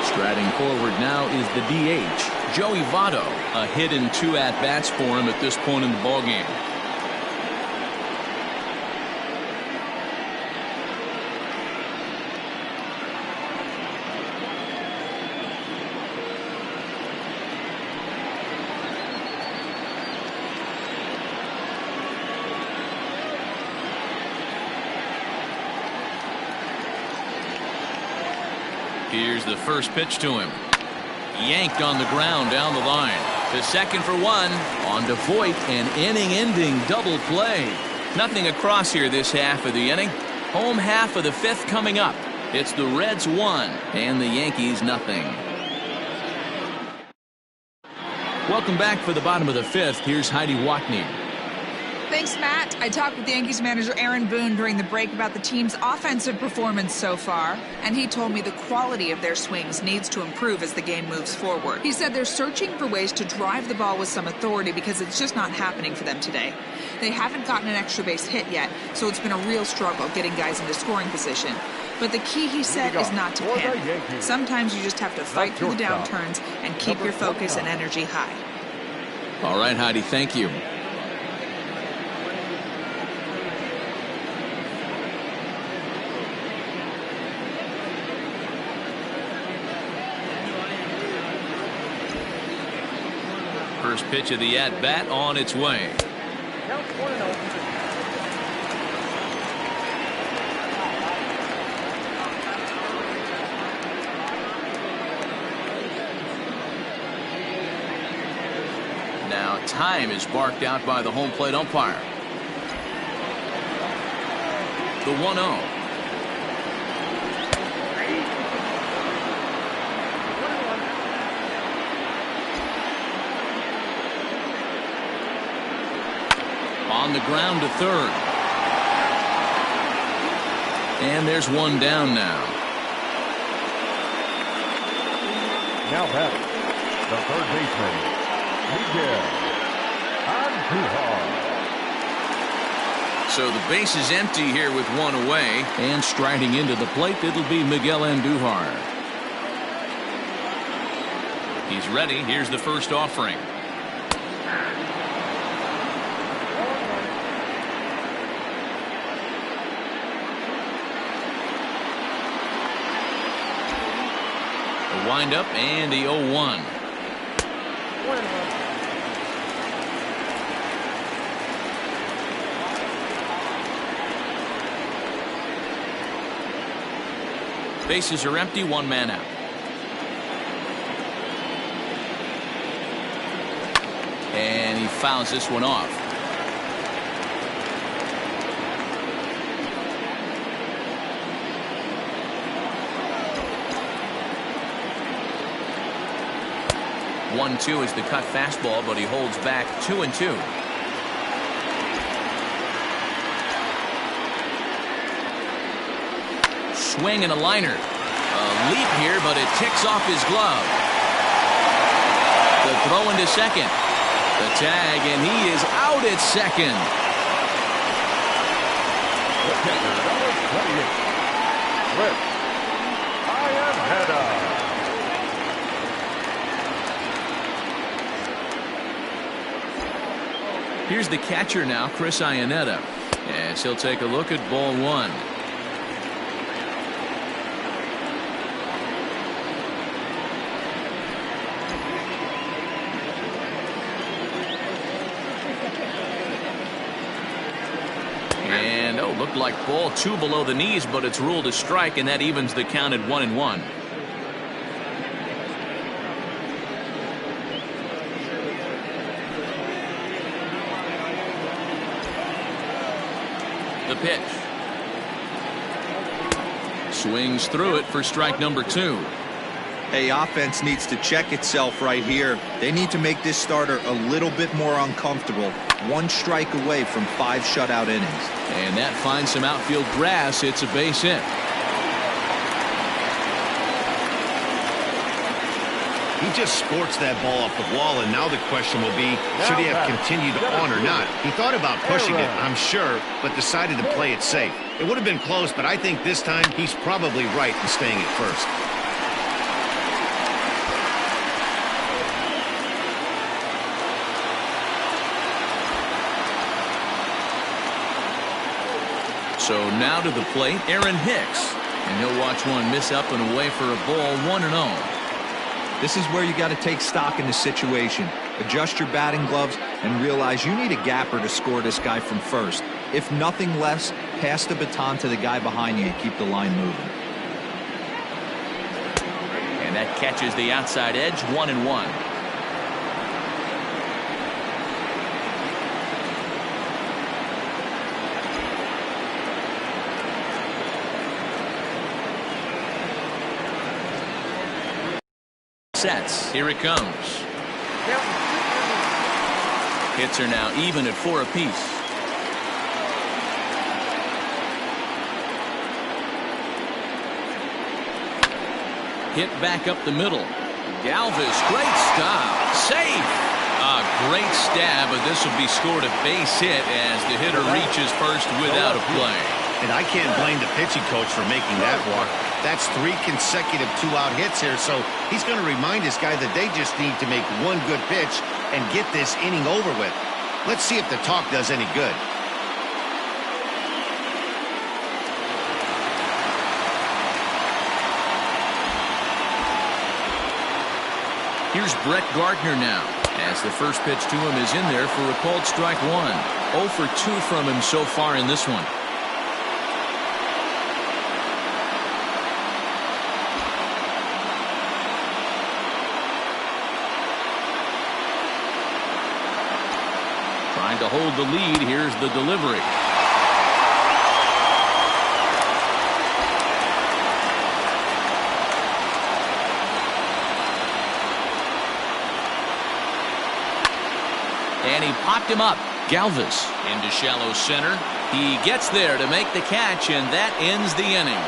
Striding forward now is the DH, Joey Votto. A hit and 2 at-bats for him at this point in the ballgame. Here's the first pitch to him. Yanked on the ground down the line. To second for 1. On to Voit, an inning-ending double play. Nothing across here this half of the inning. Home half of the 5th coming up. It's the Reds 1 and the Yankees nothing. Welcome back for the bottom of the 5th. Here's Heidi Watney. Thanks, Matt. I talked with Yankees manager Aaron Boone during the break about the team's offensive performance so far, and he told me the quality of their swings needs to improve as the game moves forward. He said they're searching for ways to drive the ball with some authority because it's just not happening for them today. They haven't gotten an extra base hit yet, so it's been a real struggle getting guys into scoring position. But the key, he said, is not to panic. Sometimes you just have to fight through the downturns and keep your focus and energy high. All right, Heidi, thank you. First pitch of the at-bat on its way. Now time is barked out by the home plate umpire. The 1-0. On the ground to third. And there's one down now. Now batting, the third baseman, Miguel Andujar. So the base is empty here with 1 away. And striding into the plate, it'll be Miguel Andujar. He's ready. Here's the first offering. Wind up and the 0-1. Bases are empty, 1 man out. And he fouls this one off. 1-2 is the cut fastball, but he holds back 2-2. Swing and a liner. A leap here, but it ticks off his glove. The throw into second. The tag, and he is out at second. The catcher, number 28, Chris Iannetta. Here's the catcher now, Chris Iannetta, as he'll take a look at ball one. And looked like ball two below the knees, but it's ruled a strike, and that evens the count at 1-1. The pitch. Swings through it for strike number 2. Hey, offense needs to check itself right here. They need to make this starter a little bit more uncomfortable. 1 strike away from 5 shutout innings. And that finds some outfield grass. It's a base hit. He just sports that ball off the wall, and now the question will be, should he have continued on or not? He thought about pushing it, I'm sure, but decided to play it safe. It would have been close, but I think this time he's probably right in staying at first. So now to the plate, Aaron Hicks. And he'll watch one miss up and away for a ball, 1-0. This is where you got to take stock in the situation. Adjust your batting gloves and realize you need a gapper to score this guy from first. If nothing less, pass the baton to the guy behind you and keep the line moving. And that catches the outside edge, 1-1. Sets. Here it comes. Hits are now even at 4 apiece. Hit back up the middle. Galvis, great stop. Safe. A great stab, but this will be scored a base hit as the hitter reaches first without a play. And I can't blame the pitching coach for making that walk. That's 3 consecutive 2-out hits here, so he's going to remind this guy that they just need to make 1 good pitch and get this inning over with. Let's see if the talk does any good. Here's Brett Gardner now, as the first pitch to him is in there for a called strike 1. 0 for 2 from him so far in this one. Trying to hold the lead. Here's the delivery. And he popped him up. Galvis into shallow center. He gets there to make the catch, and that ends the inning.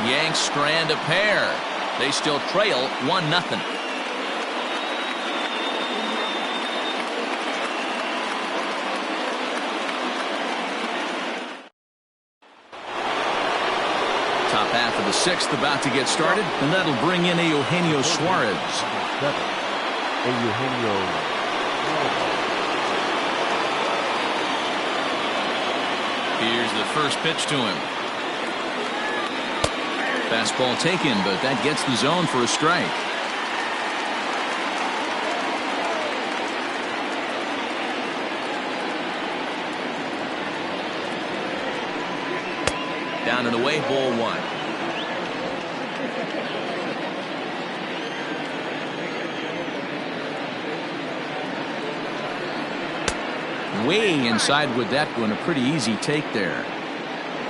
Yanks strand a pair. They still trail 1-0. Top half of the 6th about to get started, and that'll bring in Eugenio Suarez. Here's the first pitch to him. Fastball taken, but that gets the zone for a strike. Down and away, ball 1. Way inside with that one, a pretty easy take there.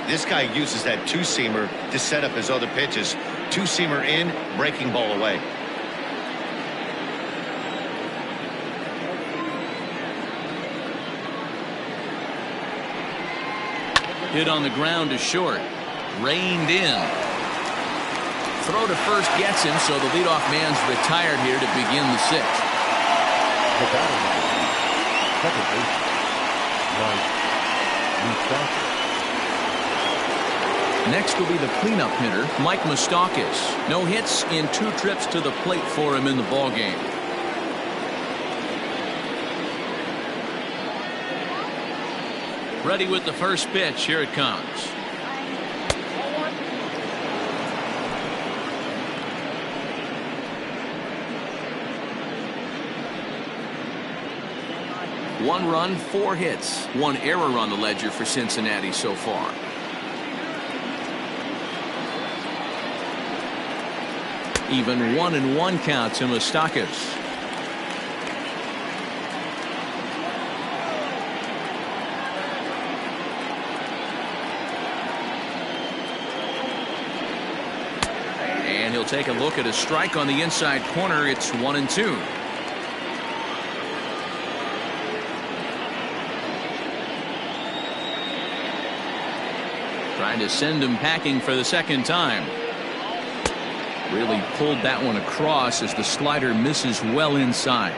This guy uses that 2-seamer to set up his other pitches. 2-seamer in, breaking ball away. Hit on the ground to short. Reined in. Throw to first gets him, so the leadoff man's retired here to begin the sixth. The batter number 2, second baseman, Mike. Next will be the cleanup hitter, Mike Moustakas. No hits in 2 trips to the plate for him in the ballgame. Ready with the first pitch. Here it comes. One run, 4 hits, 1 error on the ledger for Cincinnati so far. Even 1-1 count to Moustakas. And he'll take a look at a strike on the inside corner. It's 1-2. Trying to send him packing for the second time. Really pulled that one across as the slider misses well inside.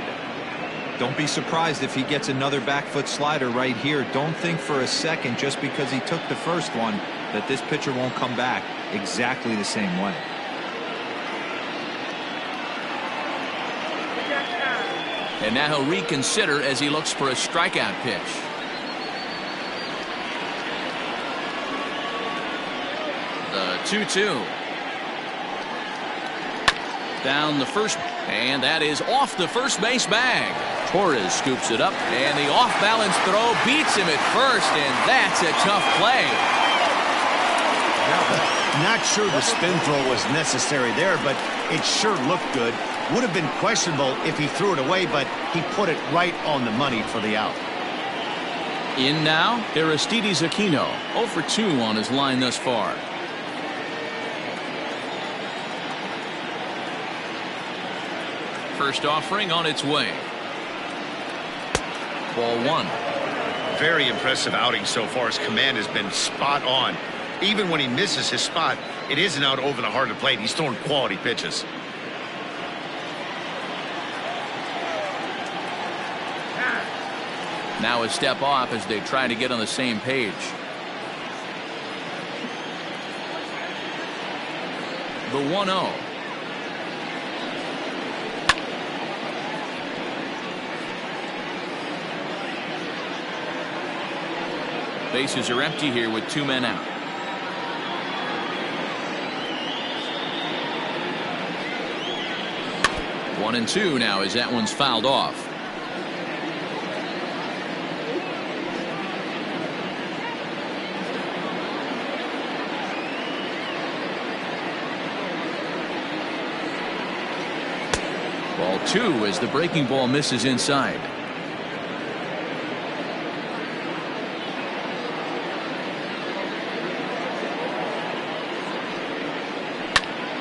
Don't be surprised if he gets another back foot slider right here. Don't think for a second, just because he took the first one, that this pitcher won't come back exactly the same way. And now he'll reconsider as he looks for a strikeout pitch. The 2-2. Down the first, and that is off the first base bag. Torres scoops it up, and the off-balance throw beats him at first, and that's a tough play. Not sure the spin throw was necessary there, but it sure looked good. Would have been questionable if he threw it away, but he put it right on the money for the out. In now, Aristides Aquino, 0 for 2 on his line thus far. First offering on its way. Ball 1. Very impressive outing so far. His command has been spot on. Even when he misses his spot, it isn't out over the heart of the plate. He's throwing quality pitches. Now a step off as they try to get on the same page. The 1-0. Bases are empty here with 2 men out. One and 2 now as that one's fouled off. Ball 2 as the breaking ball misses inside.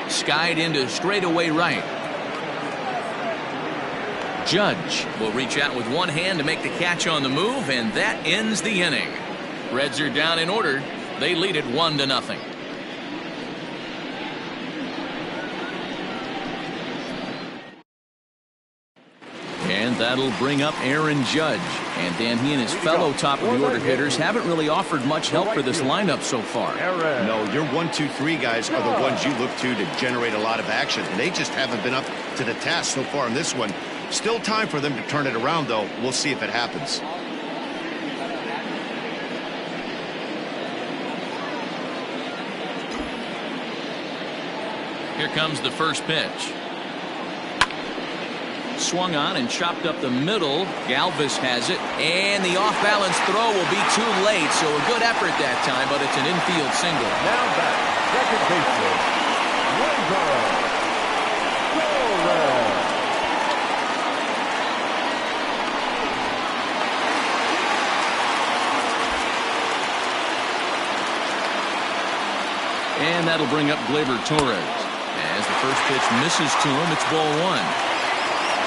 Skied into straightaway right. Judge will reach out with one hand to make the catch on the move, and that ends the inning. Reds are down in order. They lead it 1-0. And that'll bring up Aaron Judge. And Dan, he and his fellow top-of-the-order hitters haven't really offered much help for this lineup so far. No, your 1, 2, 3 guys are the ones you look to generate a lot of action. And they just haven't been up to the task so far in this one. Still time for them to turn it around, though. We'll see if it happens. Here comes the first pitch. Swung on and chopped up the middle. Galvis has it, and the off-balance throw will be too late, so a good effort that time, but it's an infield single. Now back, second baseman, Torres. And that'll bring up Gleyber Torres. As the first pitch misses to him, it's ball 1.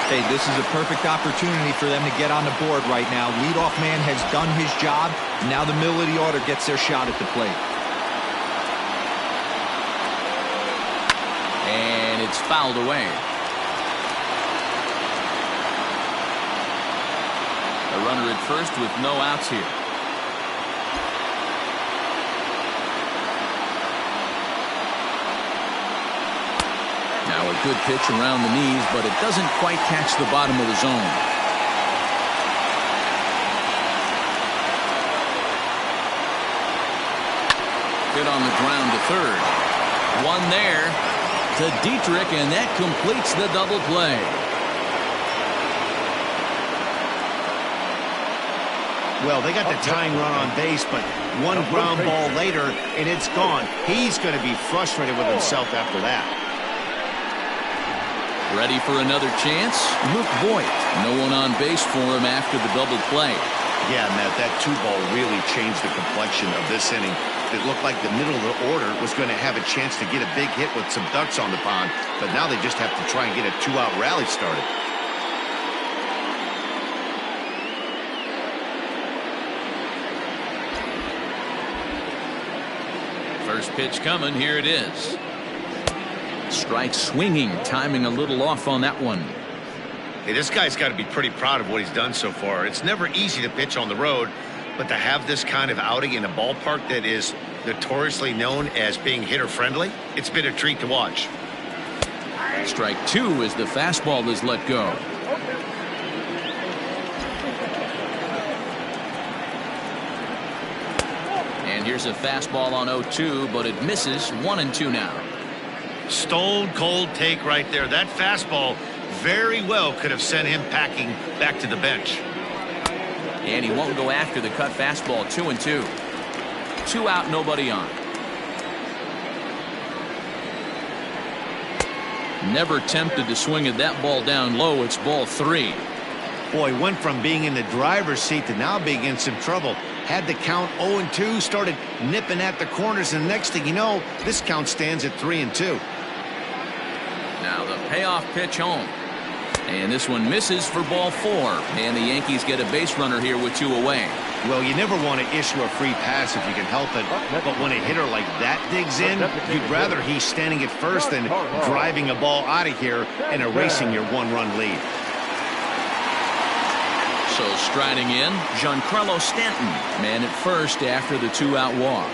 Hey, this is a perfect opportunity for them to get on the board right now. Leadoff man has done his job. Now the middle of the order gets their shot at the plate. And it's fouled away. A runner at first with no outs here. Now a good pitch around the knees, but it doesn't quite catch the bottom of the zone. Hit on the ground to third. One there to Dietrich, and that completes the double play. Well, they got the tying run on base, but one ground ball later, and it's gone. He's going to be frustrated with himself after that. Ready for another chance? Luke Voigt. No one on base for him after the double play. Yeah, Matt, that 2-ball really changed the complexion of this inning. It looked like the middle of the order was going to have a chance to get a big hit with some ducks on the pond, but now they just have to try and get a 2-out rally started. First pitch coming. Here it is. Strike swinging, timing a little off on that one. Hey, this guy's got to be pretty proud of what he's done so far. It's never easy to pitch on the road, but to have this kind of outing in a ballpark that is notoriously known as being hitter-friendly, it's been a treat to watch. Strike two as the fastball is let go. And here's a fastball on 0-2, but it misses. 1-2 now. Stone cold take right there. That fastball very well could have sent him packing back to the bench. And he won't go after the cut fastball. 2-2. 2 out, nobody on. Never tempted to swing at that ball down low. It's ball 3. Boy, went from being in the driver's seat to now being in some trouble. Had the count 0-2, started nipping at the corners, and next thing you know, this count stands at 3-2. Now the payoff pitch home. And this one misses for ball 4. And the Yankees get a base runner here with 2 away. Well, you never want to issue a free pass if you can help it. But when a hitter like that digs in, you'd rather he's standing at first than driving a ball out of here and erasing your 1-run lead. So striding in, Giancarlo Stanton, man at first after the 2-out walk.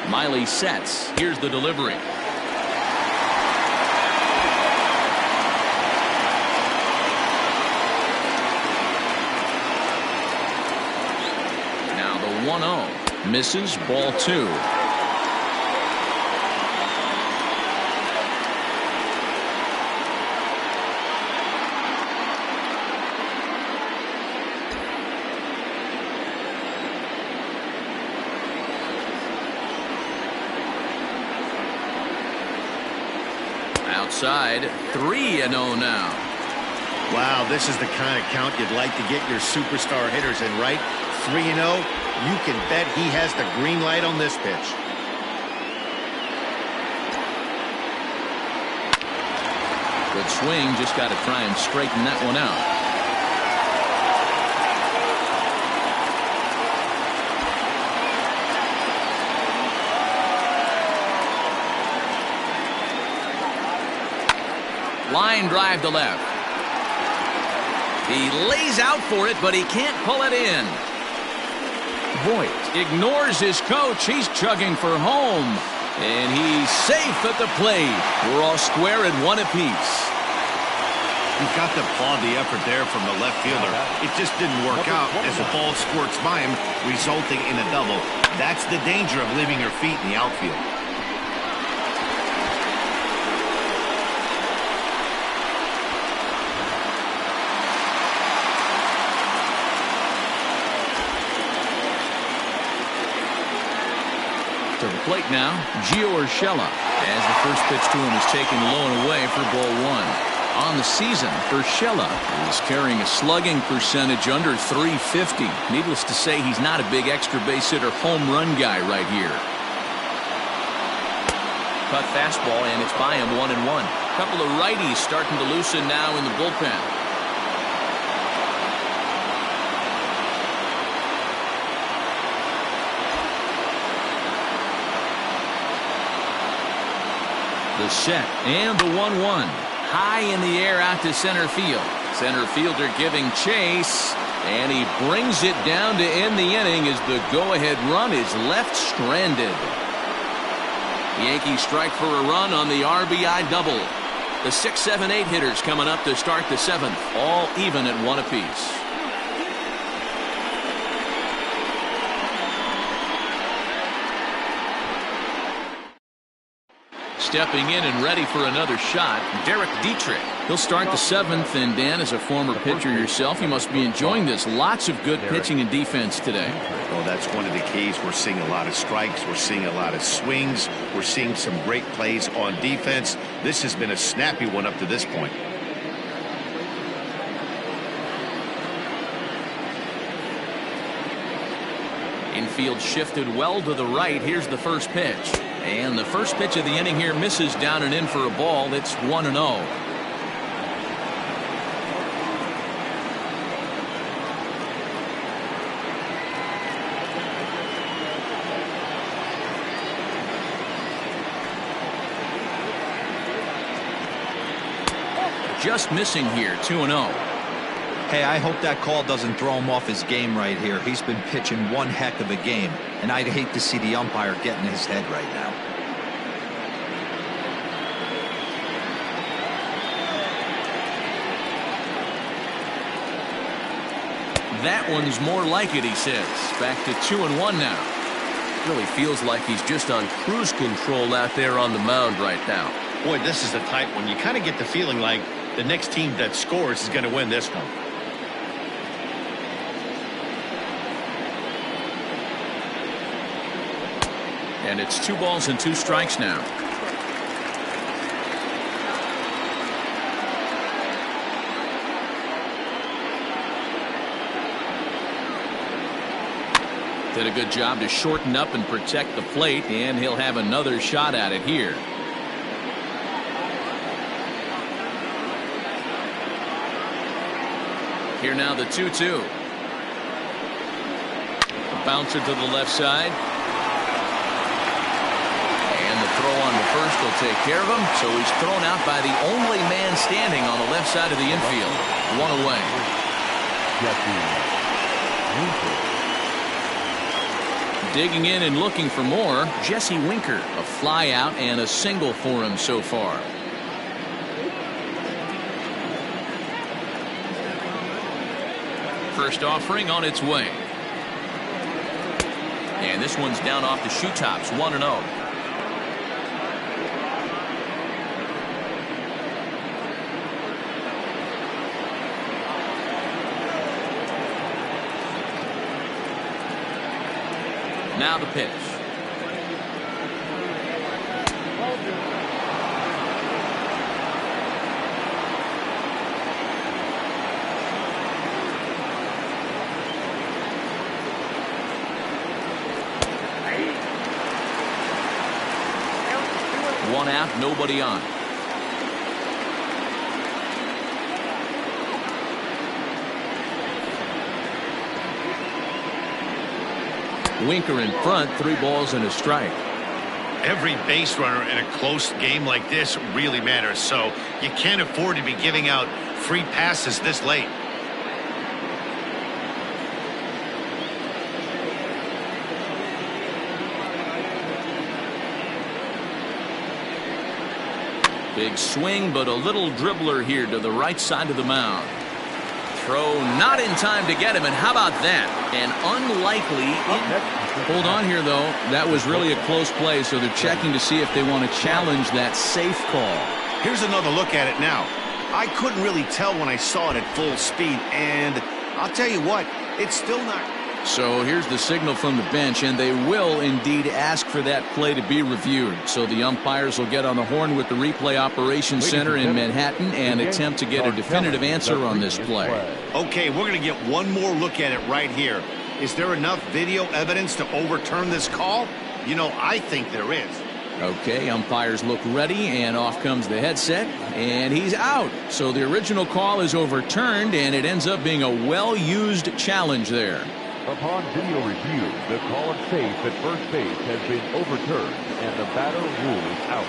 Miley sets. Here's the delivery. Now the 1-0 misses. Ball 2. Outside, 3-0 now. Wow, this is the kind of count you'd like to get your superstar hitters in, right? 3-0, you can bet he has the green light on this pitch. Good swing, just got to try and straighten that one out. Line drive to left. He lays out for it, but he can't pull it in. Voigt ignores his coach. He's chugging for home. And he's safe at the plate. We're all square at 1 apiece. You've got to applaud the effort there from the left fielder. It just didn't work out as the ball squirts by him, resulting in a double. That's the danger of leaving your feet in the outfield. To the plate now, Gio Urshela, as the first pitch to him is taken low and away for ball 1. on the season for Shella. He's carrying a slugging percentage under 350. Needless to say, he's not a big extra base hitter home run guy right here. Cut fastball, and it's by him 1-1. A couple of righties starting to loosen now in the bullpen. The set and the 1-1. High in the air out to center field. Center fielder giving chase, and he brings it down to end the inning as the go-ahead run is left stranded. The Yankees strike for a run on the RBI double. The 6, 7, 8 hitters coming up to start the 7th, all even at 1 apiece. Stepping in and ready for another shot, Derek Dietrich. He'll start the 7th, and Dan, as a former pitcher yourself, you must be enjoying this. Lots of good pitching and defense today. Well, that's one of the keys. We're seeing a lot of strikes. We're seeing a lot of swings. We're seeing some great plays on defense. This has been a snappy one up to this point. Infield shifted well to the right. Here's the first pitch. And the first pitch of the inning here misses down and in for a ball. It's 1-0. Just missing here, 2-0. Hey, I hope that call doesn't throw him off his game right here. He's been pitching one heck of a game, and I'd hate to see the umpire get in his head right now. That one's more like it, he says. Back to 2-1 now. Really feels like he's just on cruise control out there on the mound right now. Boy, this is a tight one. You kind of get the feeling like the next team that scores is going to win this one. And it's 2 balls and 2 strikes now. Did a good job to shorten up and protect the plate, and he'll have another shot at it here. Here now the 2-2. Bouncer to the left side. And the throw on the first will take care of him. So he's thrown out by the only man standing on the left side of the infield. 1 away. Digging in and looking for more, Jesse Winker. A fly out and a single for him so far. First offering on its way. And this one's down off the shoe tops, 1-0. Now the pitch. One out, nobody on. Winker in front, 3 balls and a strike. Every base runner in a close game like this really matters, so you can't afford to be giving out free passes this late. Big swing, but a little dribbler here to the right side of the mound. Throw not in time to get him, and how about that? An unlikely. Hold on here, though. That was really a close play, so they're checking to see if they want to challenge that safe call. Here's another look at it now. I couldn't really tell when I saw it at full speed, and I'll tell you what, it's still not So here's the signal from the bench, and they will indeed ask for that play to be reviewed. So the umpires will get on the horn with the replay operations center in Manhattan and attempt to get a definitive answer on this play. Okay, we're going to get one more look at it right here. Is there enough video evidence to overturn this call? You know, I think there is. Okay, umpires look ready, and off comes the headset, and he's out. So the original call is overturned, and it ends up being a well-used challenge there. Upon video review, the call of safe at first base has been overturned, and the batter rules out.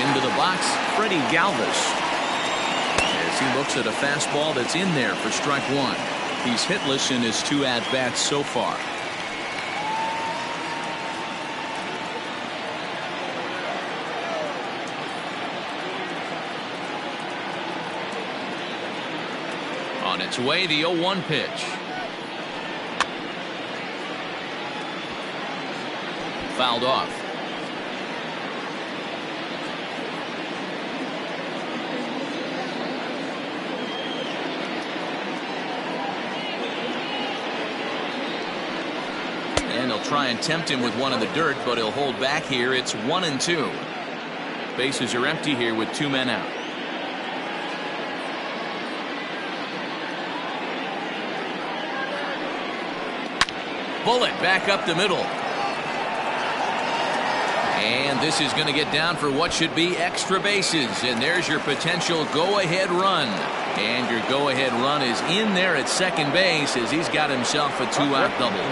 Into the box, Freddie Galvis. As he looks at a fastball that's in there for strike one. He's hitless in his 2 at-bats so far. On its way, the 0-1 pitch. Fouled off. And they'll try and tempt him with one in the dirt, but he'll hold back here. It's 1-2. Bases are empty here with 2 men out. Bullet back up the middle. And this is going to get down for what should be extra bases. And there's your potential go-ahead run. And your go-ahead run is in there at second base as he's got himself a 2-out double.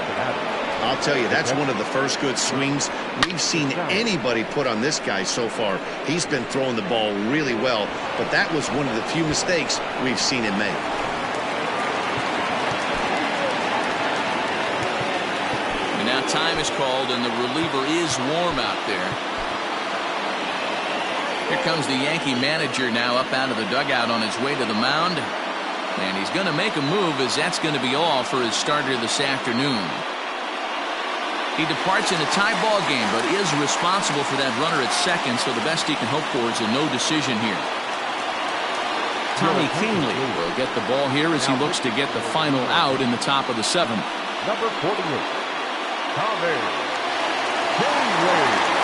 I'll tell you, that's one of the first good swings we've seen anybody put on this guy so far. He's been throwing the ball really well, but that was one of the few mistakes we've seen him make. And now time is called, and the reliever is warm out there. Here comes the Yankee manager now up out of the dugout on his way to the mound. And he's going to make a move, as that's going to be all for his starter this afternoon. He departs in a tie ball game, but is responsible for that runner at second, so the best he can hope for is a no decision here. Tommy Kingley will get the ball here as he looks to get the final out in the top of the 7th. Number 48, Tommy Kingley.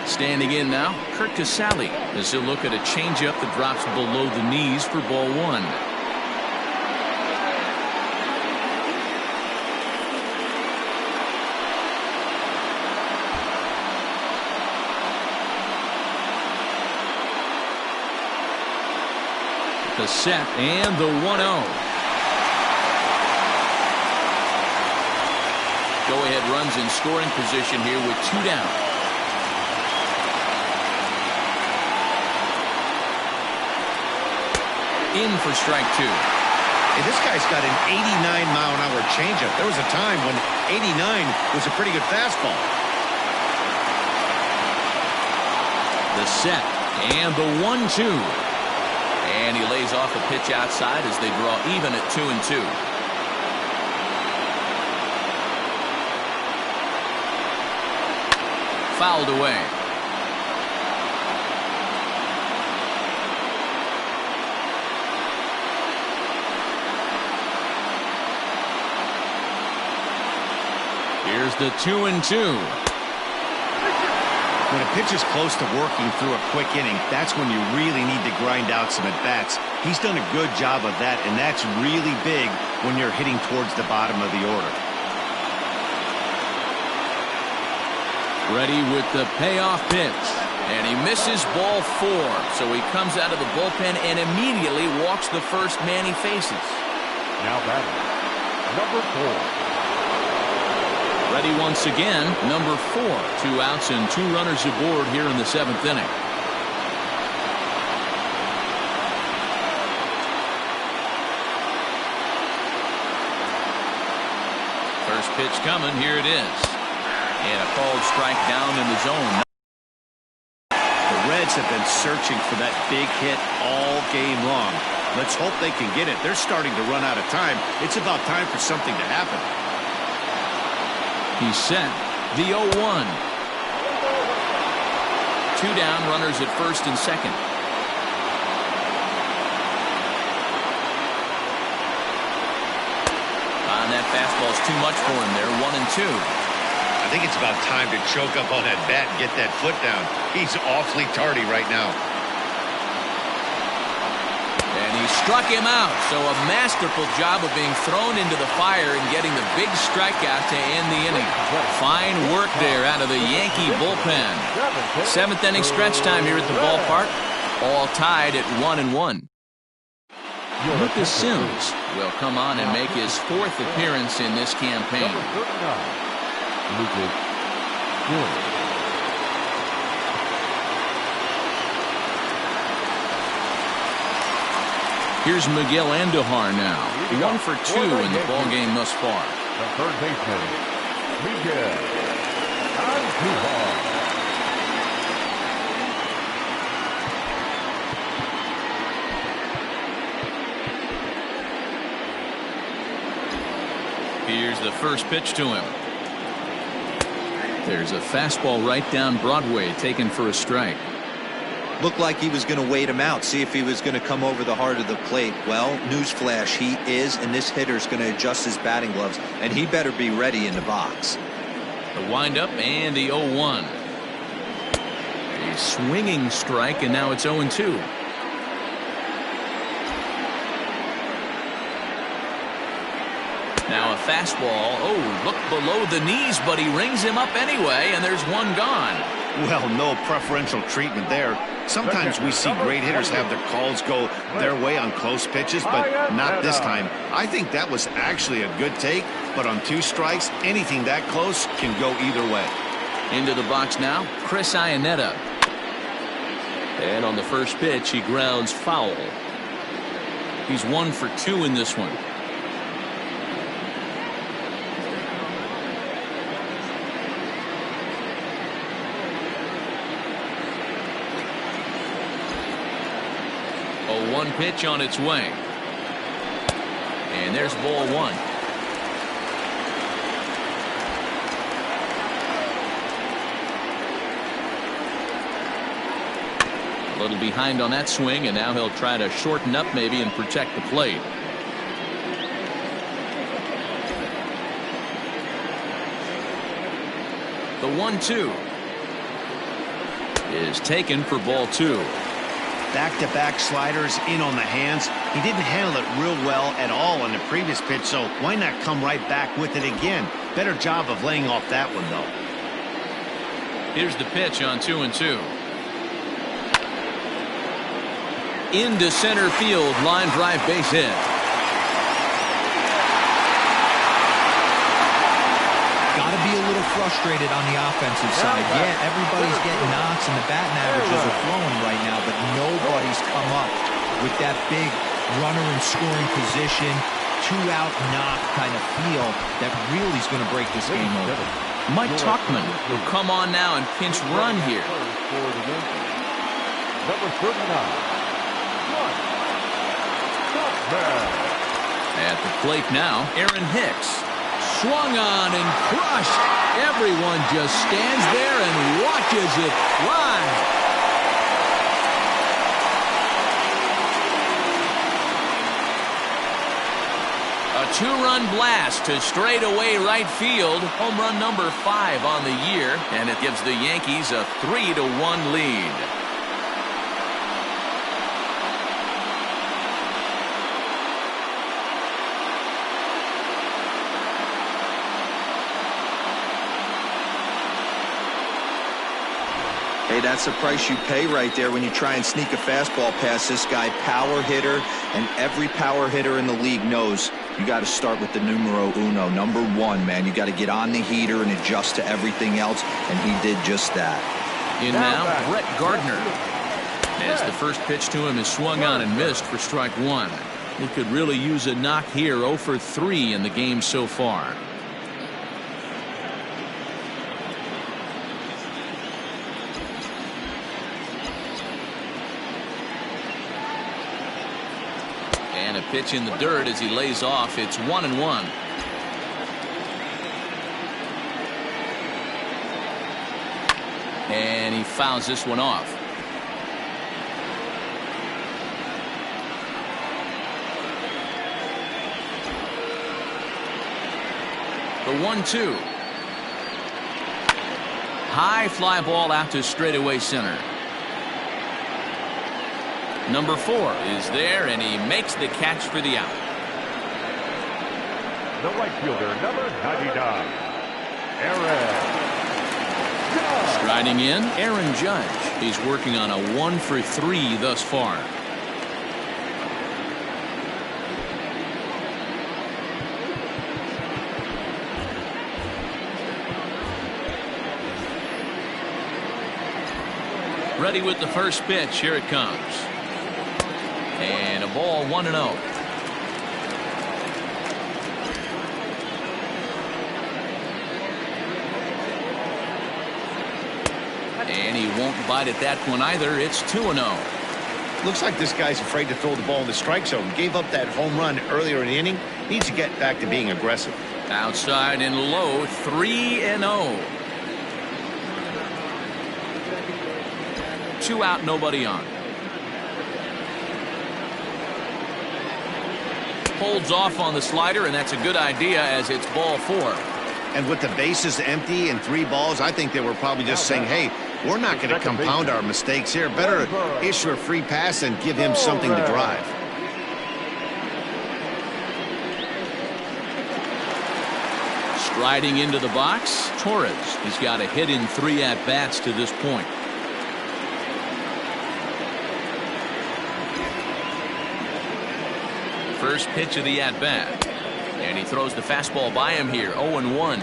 Standing in now, Kurt Casale, as he'll look at a changeup that drops below the knees for ball 1. The set and the 1-0. Go-ahead runs in scoring position here with 2 down. In for strike 2. Hey, this guy's got an 89-mile-an-hour changeup. There was a time when 89 was a pretty good fastball. The set and the 1-2. And he lays off a pitch outside as they draw even at 2-2. Fouled away. Here's the 2-2. When a pitcher's close to working through a quick inning, that's when you really need to grind out some at-bats. He's done a good job of that, and that's really big when you're hitting towards the bottom of the order. Ready with the payoff pitch. And he misses ball 4. So he comes out of the bullpen and immediately walks the first man he faces. Now batting, number 4. Ready once again, number 4. 2 outs and 2 runners aboard here in the 7th inning. First pitch coming, here it is. And a called strike down in the zone. The Reds have been searching for that big hit all game long. Let's hope they can get it. They're starting to run out of time. It's about time for something to happen. He's set. The 0-1. 2 down, runners at first and second. That fastball's too much for him there. 1-2. I think it's about time to choke up on that bat and get that foot down. He's awfully tardy right now. And he struck him out. So a masterful job of being thrown into the fire and getting the big strikeout to end the inning. Fine work there out of the Yankee bullpen. 7th inning stretch time here at the ballpark. All tied at 1-1. Lucas Sims will come on and make his 4th appearance in this campaign. Lucas Sims. Here's Miguel Andujar now. 1 for 2 in the ballgame thus far. The third baseman, Miguel Andujar. Here's the first pitch to him. There's a fastball right down Broadway, taken for a strike. Looked like he was going to wait him out, see if he was going to come over the heart of the plate. Well, newsflash, he is, and this hitter's going to adjust his batting gloves, and he better be ready in the box. The windup and the 0-1. A swinging strike, and now it's 0-2. Now a fastball. Oh, look below the knees, but he rings him up anyway, and there's one gone. Well, no preferential treatment there. Sometimes we see great hitters have their calls go their way on close pitches, but not this time. I think that was actually a good take, but on 2 strikes, anything that close can go either way. Into the box now, Chris Iannetta. And on the first pitch, he grounds foul. He's 1 for 2 in this one. A 1 pitch on its way. And there's ball 1. A little behind on that swing, and now he'll try to shorten up maybe and protect the plate. The 1-2 is taken for ball 2. Back-to-back sliders in on the hands. He didn't handle it real well at all on the previous pitch, so why not come right back with it again? Better job of laying off that one, though. Here's the pitch on 2-2. Into center field, line drive base hit. Got to be a little frustrated on the offensive side. Yeah, everybody's getting knocks and the batting averages are flowing right now, but nobody's come up with that big runner in scoring position, 2-out knock kind of feel that really is going to break this game over. Mike Tuchman will come on now and pinch run here. Number 39. At the plate now, Aaron Hicks. Swung on and crushed. Everyone just stands there and watches it fly. A two-run blast to straightaway right field. Home run number 5 on the year, and it gives the Yankees a 3-1 lead. Hey, that's the price you pay right there when you try and sneak a fastball past this guy. Power hitter, and every power hitter in the league knows you got to start with the numero uno, number 1, man. You got to get on the heater and adjust to everything else, and he did just that. In now, Brett Gardner. As the first pitch to him is swung on and missed for strike 1. He could really use a knock here. 0 for 3 in the game so far. And a pitch in the dirt as he lays off. It's 1-1. And he fouls this one off. The 1-2. High fly ball out to straightaway center. Number 4 is there, and he makes the catch for the out. The right fielder, number 99, Aaron Judge. Striding in, Aaron Judge. He's working on a 1 for 3 thus far. Ready with the first pitch. Here it comes. And a ball, 1-0. And he won't bite at that one either. It's 2-0. Looks like this guy's afraid to throw the ball in the strike zone. Gave up that home run earlier in the inning. Needs to get back to being aggressive. Outside and low, 3-0. 2 out, nobody on. Holds off on the slider, and that's a good idea as it's ball 4. And with the bases empty and 3 balls, I think they were probably just saying, hey, we're not going to compound our mistakes here. Better issue a free pass and give him something to drive. Striding into the box, Torres. He's got a hit in 3 at-bats to this point. First pitch of the at-bat. And he throws the fastball by him here. 0-1.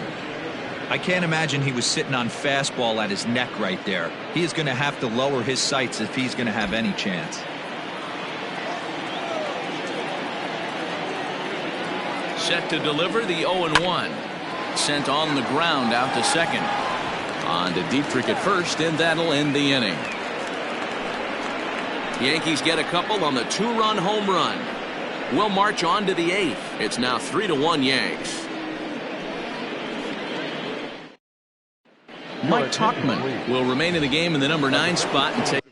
I can't imagine he was sitting on fastball at his neck right there. He is going to have to lower his sights if he's going to have any chance. Set to deliver the 0-1. Sent on the ground out to second. On to Dietrich at first, and that'll end the inning. Yankees get a couple on the 2-run home run. We'll march on to the 8th. It's now 3-1 Yanks. Mike Tauchman will remain in the game in the number 9 spot and take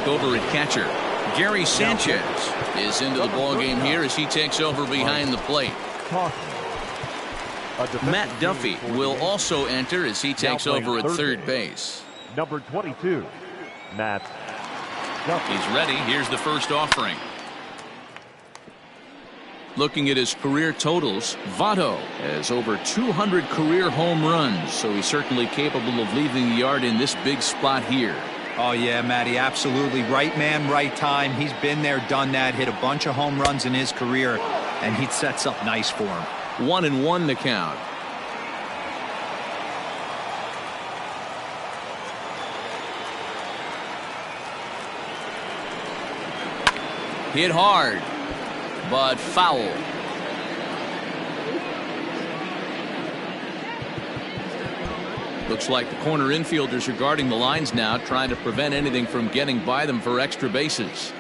over at catcher. Gary Sanchez is into the ball game here as he takes over behind the plate. Matt Duffy will also enter as he takes over at third base. Number 22, Matt Duffy. He's ready. Here's the first offering. Looking at his career totals, Votto has over 200 career home runs, so he's certainly capable of leaving the yard in this big spot here. Oh, yeah, Matty, absolutely. Right man, right time. He's been there, done that, hit a bunch of home runs in his career, and he sets up nice for him. 1-1 the count. Hit hard, but foul. Looks like the corner infielders are guarding the lines now, trying to prevent anything from getting by them for extra bases.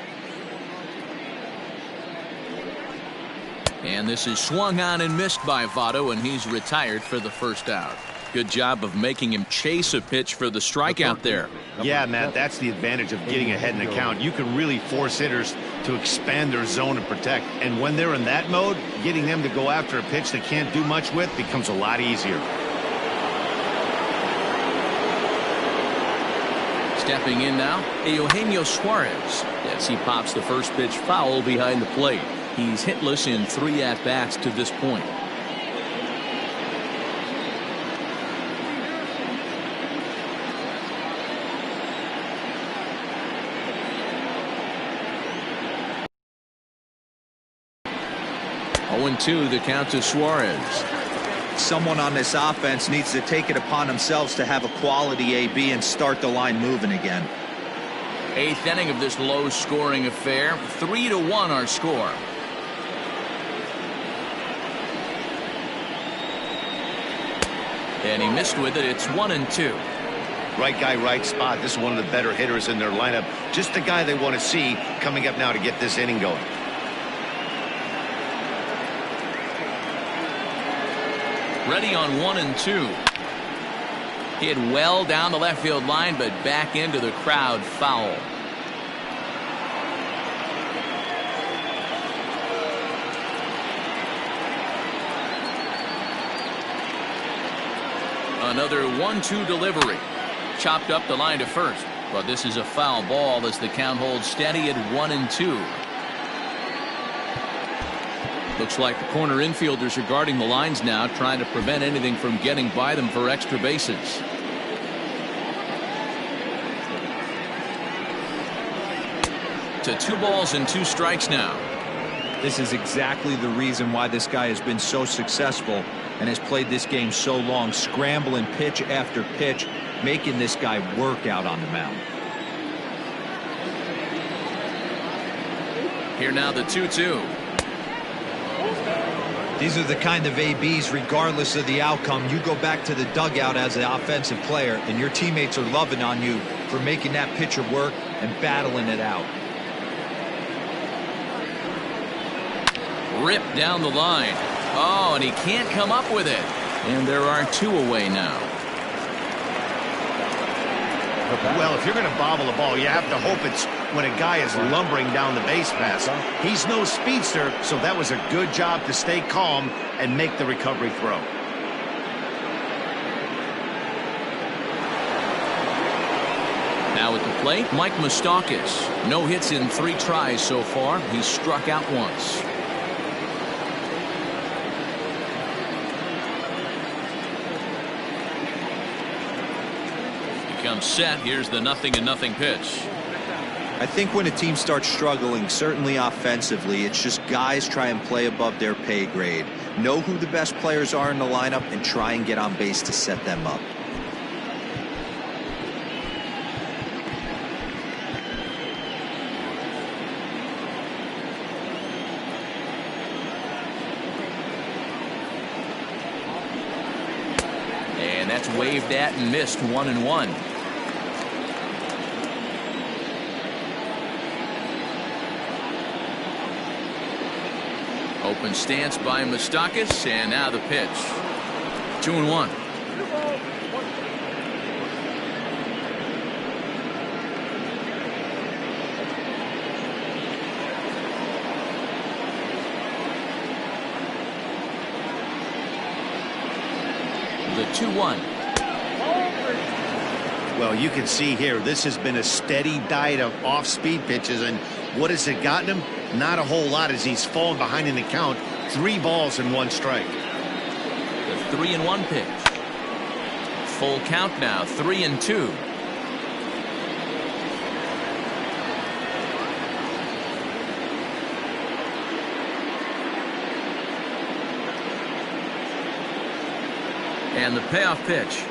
And this is swung on and missed by Votto, and he's retired for the first out. Good job of making him chase a pitch for the strikeout there. Yeah, Matt, that's the advantage of getting ahead in the count. You can really force hitters to expand their zone and protect. And when they're in that mode, getting them to go after a pitch they can't do much with becomes a lot easier. Stepping in now, Eugenio Suarez. Yes, he pops the first pitch foul behind the plate. He's hitless in 3 at-bats to this point. Oh, 2 the count to Suarez. Someone on this offense needs to take it upon themselves to have a quality AB and start the line moving again. 8th inning of this low-scoring affair. 3-1 our score. And he missed with it. It's 1-2. Right guy, right spot. This is one of the better hitters in their lineup. Just the guy they want to see coming up now to get this inning going. Ready on 1-2. Hit well down the left field line, but back into the crowd, foul. Another 1-2 delivery. Chopped up the line to first, but this is a foul ball as the count holds steady at 1-2. Looks like the corner infielders are guarding the lines now, trying to prevent anything from getting by them for extra bases. To 2 balls and 2 strikes now. This is exactly the reason why this guy has been so successful and has played this game so long, scrambling pitch after pitch, making this guy work out on the mound. Here now the 2-2. These are the kind of ABs, regardless of the outcome, you go back to the dugout as an offensive player, and your teammates are loving on you for making that pitcher work and battling it out. Ripped down the line. Oh, and he can't come up with it. And there are 2 away now. Well, if you're going to bobble the ball, you have to hope it's when a guy is lumbering down the base pass. He's no speedster, so that was a good job to stay calm and make the recovery throw. Now at the plate, Mike Moustakas. No hits in 3 tries so far. He's struck out once. Comes set. Here's the 0-0 pitch. I think when a team starts struggling, certainly offensively, it's just guys try and play above their pay grade. Know who the best players are in the lineup and try and get on base to set them up. And that's waved at and missed. 1-1. Open stance by Moustakas, and now the pitch. 2-1. The 2-1. Well, you can see here, this has been a steady diet of off-speed pitches, and what has it gotten him? Not a whole lot as he's fallen behind in the count. 3 balls and 1 strike. The 3-1 pitch. Full count now, 3-2. And the payoff pitch.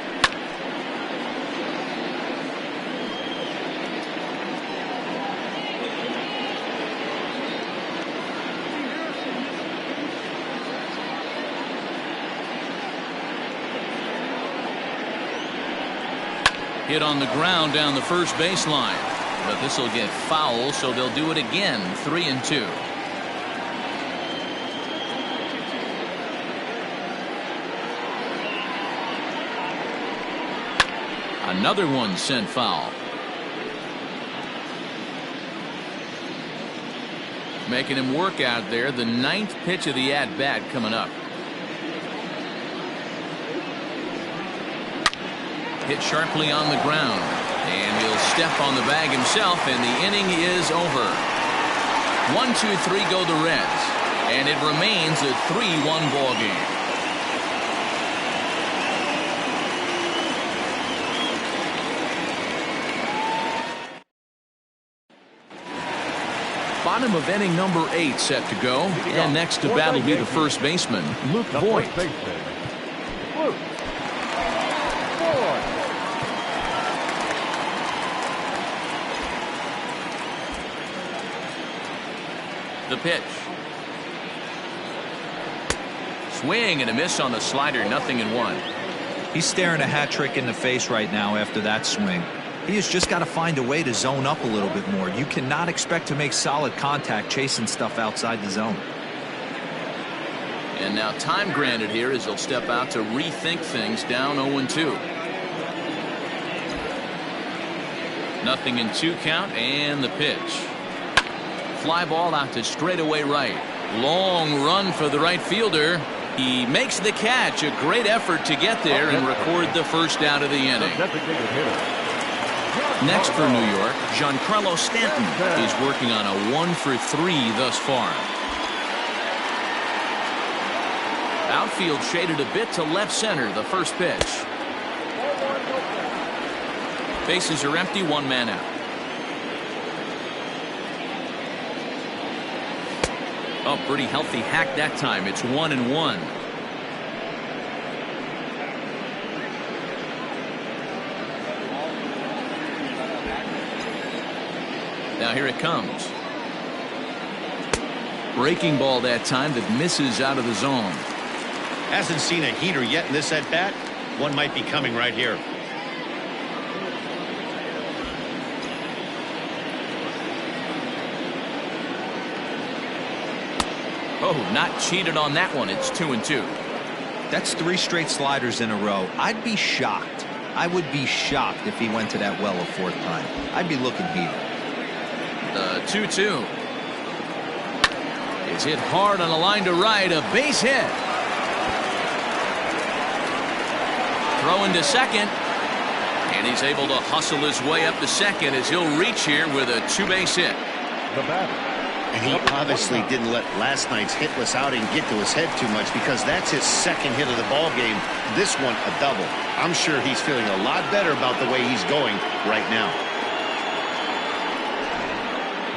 Hit on the ground down the first baseline, but this will get foul, so they'll do it again. 3-2. Another one sent foul. Making him work out there. The 9th pitch of the at-bat coming up. Hit sharply on the ground. And he'll step on the bag himself, and the inning is over. 1-2-3 go the Reds. And it remains a 3-1 ball game. Bottom of inning number 8 set to go. And next to bat will be the first baseman, Luke Voigt. The pitch. Swing and a miss on the slider. 0-1. He's staring a hat trick in the face right now after that swing. He has just got to find a way to zone up a little bit more. You cannot expect to make solid contact chasing stuff outside the zone. And now time granted here as he'll step out to rethink things, down 0-2. 0-2 count, and the pitch. Fly ball out to straightaway right. Long run for the right fielder. He makes the catch. A great effort to get there and record the first out of the inning. Next for New York, Giancarlo Stanton is working on a 1-for-3 thus far. Outfield shaded a bit to left center. The first pitch. Bases are empty. 1 man out. Oh, pretty healthy hack that time. It's 1-1. Now here it comes. Breaking ball that time that misses out of the zone. Hasn't seen a heater yet in this at bat. One might be coming right here. Oh, not cheated on that one. It's 2-2. That's 3 straight sliders in a row. I'd be shocked. I would be shocked if he went to that well a 4th time. I'd be looking heated. The 2-2. It's hit hard on a line to right. A base hit. Throw into second. And he's able to hustle his way up to second as he'll reach here with a 2-base hit. The batter. And he obviously didn't let last night's hitless outing get to his head too much, because that's his 2nd hit of the ball game. This one a double. I'm sure he's feeling a lot better about the way he's going right now.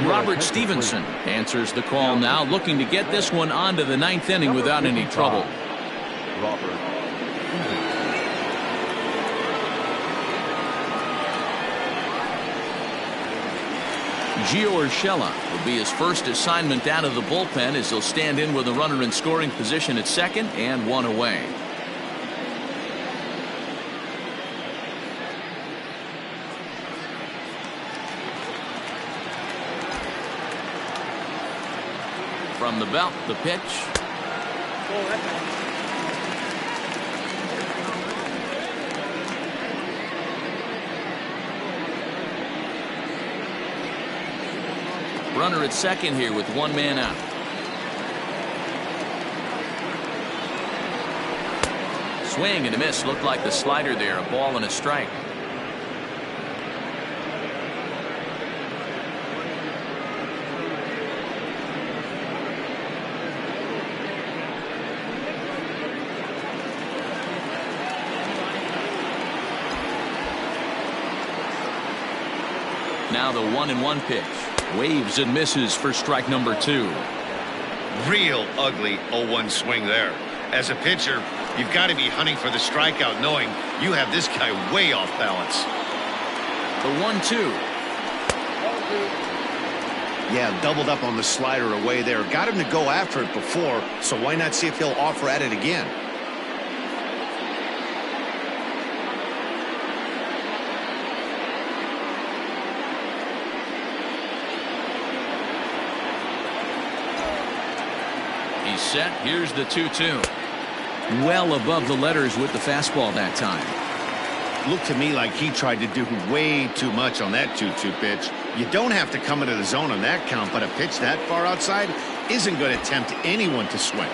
Robert Stevenson answers the call now, looking to get this one onto the 9th inning without any trouble. Robert. Gio Urshela will be his first assignment out of the bullpen as he'll stand in with a runner in scoring position at second and 1 away. From the belt, the pitch. Runner at second here with 1 man out. Swing and a miss. Looked like the slider there. A ball and a strike. Now the 1-1 pitch. Waves and misses for strike number 2. Real ugly 0-1 swing there. As a pitcher, you've got to be hunting for the strikeout, knowing you have this guy way off balance. The 1-2. Yeah, doubled up on the slider away there. Got him to go after it before, so why not see if he'll offer at it again? He's set. Here's the 2-2. Well above the letters with the fastball that time. looked to me like he tried to do way too much on that 2-2 pitch. You don't have to come into the zone on that count, but a pitch that far outside isn't going to tempt anyone to swing.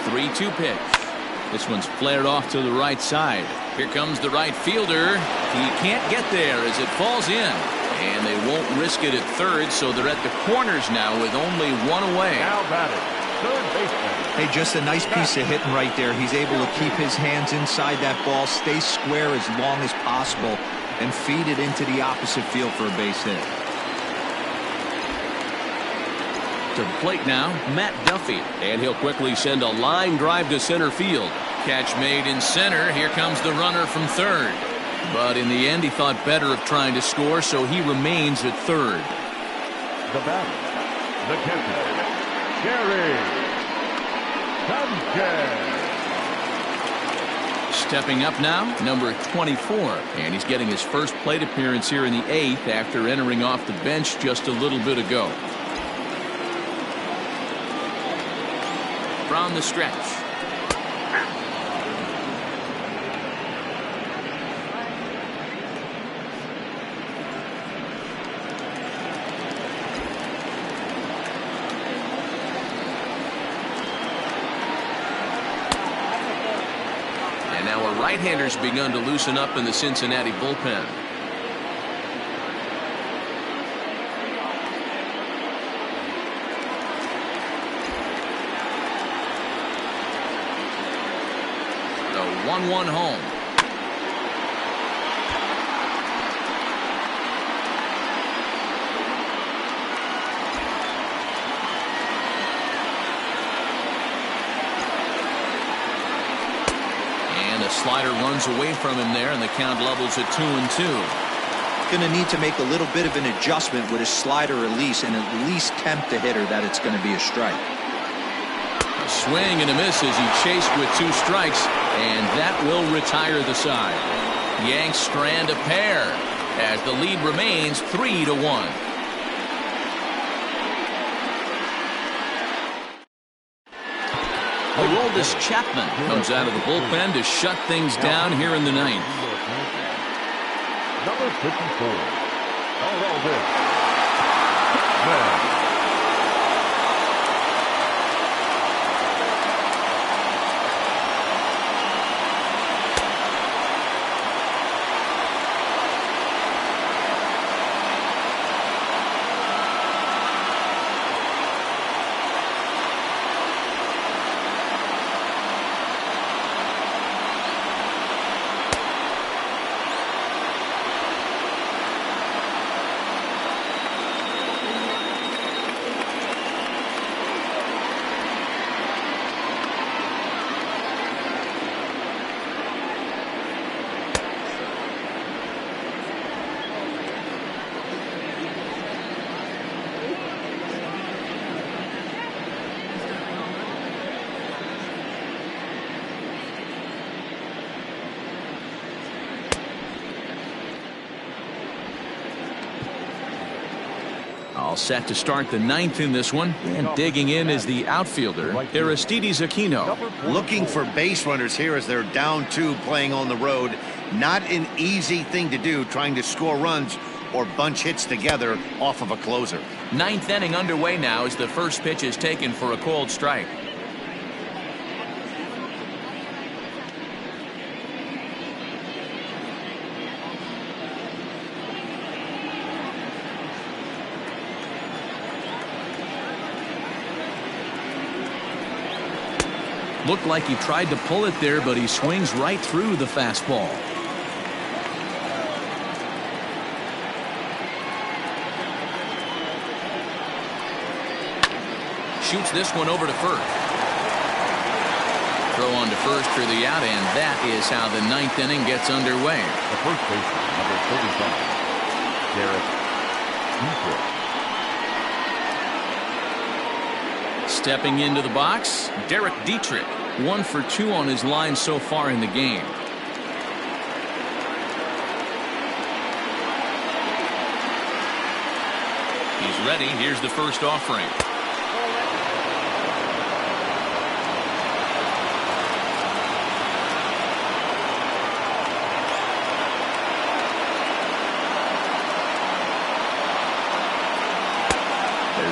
3-2 pitch. This one's flared off to the right side. Here comes the right fielder. He can't get there as it falls in. And they won't risk it at third, so they're at the corners now with only one away. Now batting, third baseman. Hey, just a nice piece of hitting right there. He's able to keep his hands inside that ball, stay square as long as possible, and feed it into the opposite field for a base hit. To the plate now, Matt Duffy. And he'll quickly send a line drive to center field. Catch made in center. Here comes the runner from third. But in the end, he thought better of trying to score, so he remains at third. The batter, the catcher, Gary Sanchez. Stepping up now, number 24. And he's getting his first plate appearance here in the 8th after entering off the bench just a little bit ago. From the stretch. And now a right-hander's begun to loosen up in the Cincinnati bullpen. The 1-1 home. And a slider runs away from him there, and the count levels at 2-2. Going to need to make a little bit of an adjustment with his slider release and at least tempt the hitter that it's going to be a strike. A swing and a miss as he chased with 2 strikes, and that will retire the side. Yanks strand a pair as the lead remains 3-1. Aroldis Chapman comes out of the bullpen to shut things down here in the 9th. Number 54, Aroldis Chapman. All set to start the 9th in this one, and digging in is the outfielder, Aristides Aquino. Looking for base runners here as they're down 2 playing on the road. Not an easy thing to do, trying to score runs or bunch hits together off of a closer. 9th inning underway now as the first pitch is taken for a called strike. Looked like he tried to pull it there, but he swings right through the fastball. Shoots this one over to first. Throw on to first for the out, and that is how the 9th inning gets underway. The first baseman, number 35, Derek Dietrich. Stepping into the box, Derek Dietrich. 1 for 2 on his line so far in the game. He's ready. Here's the first offering.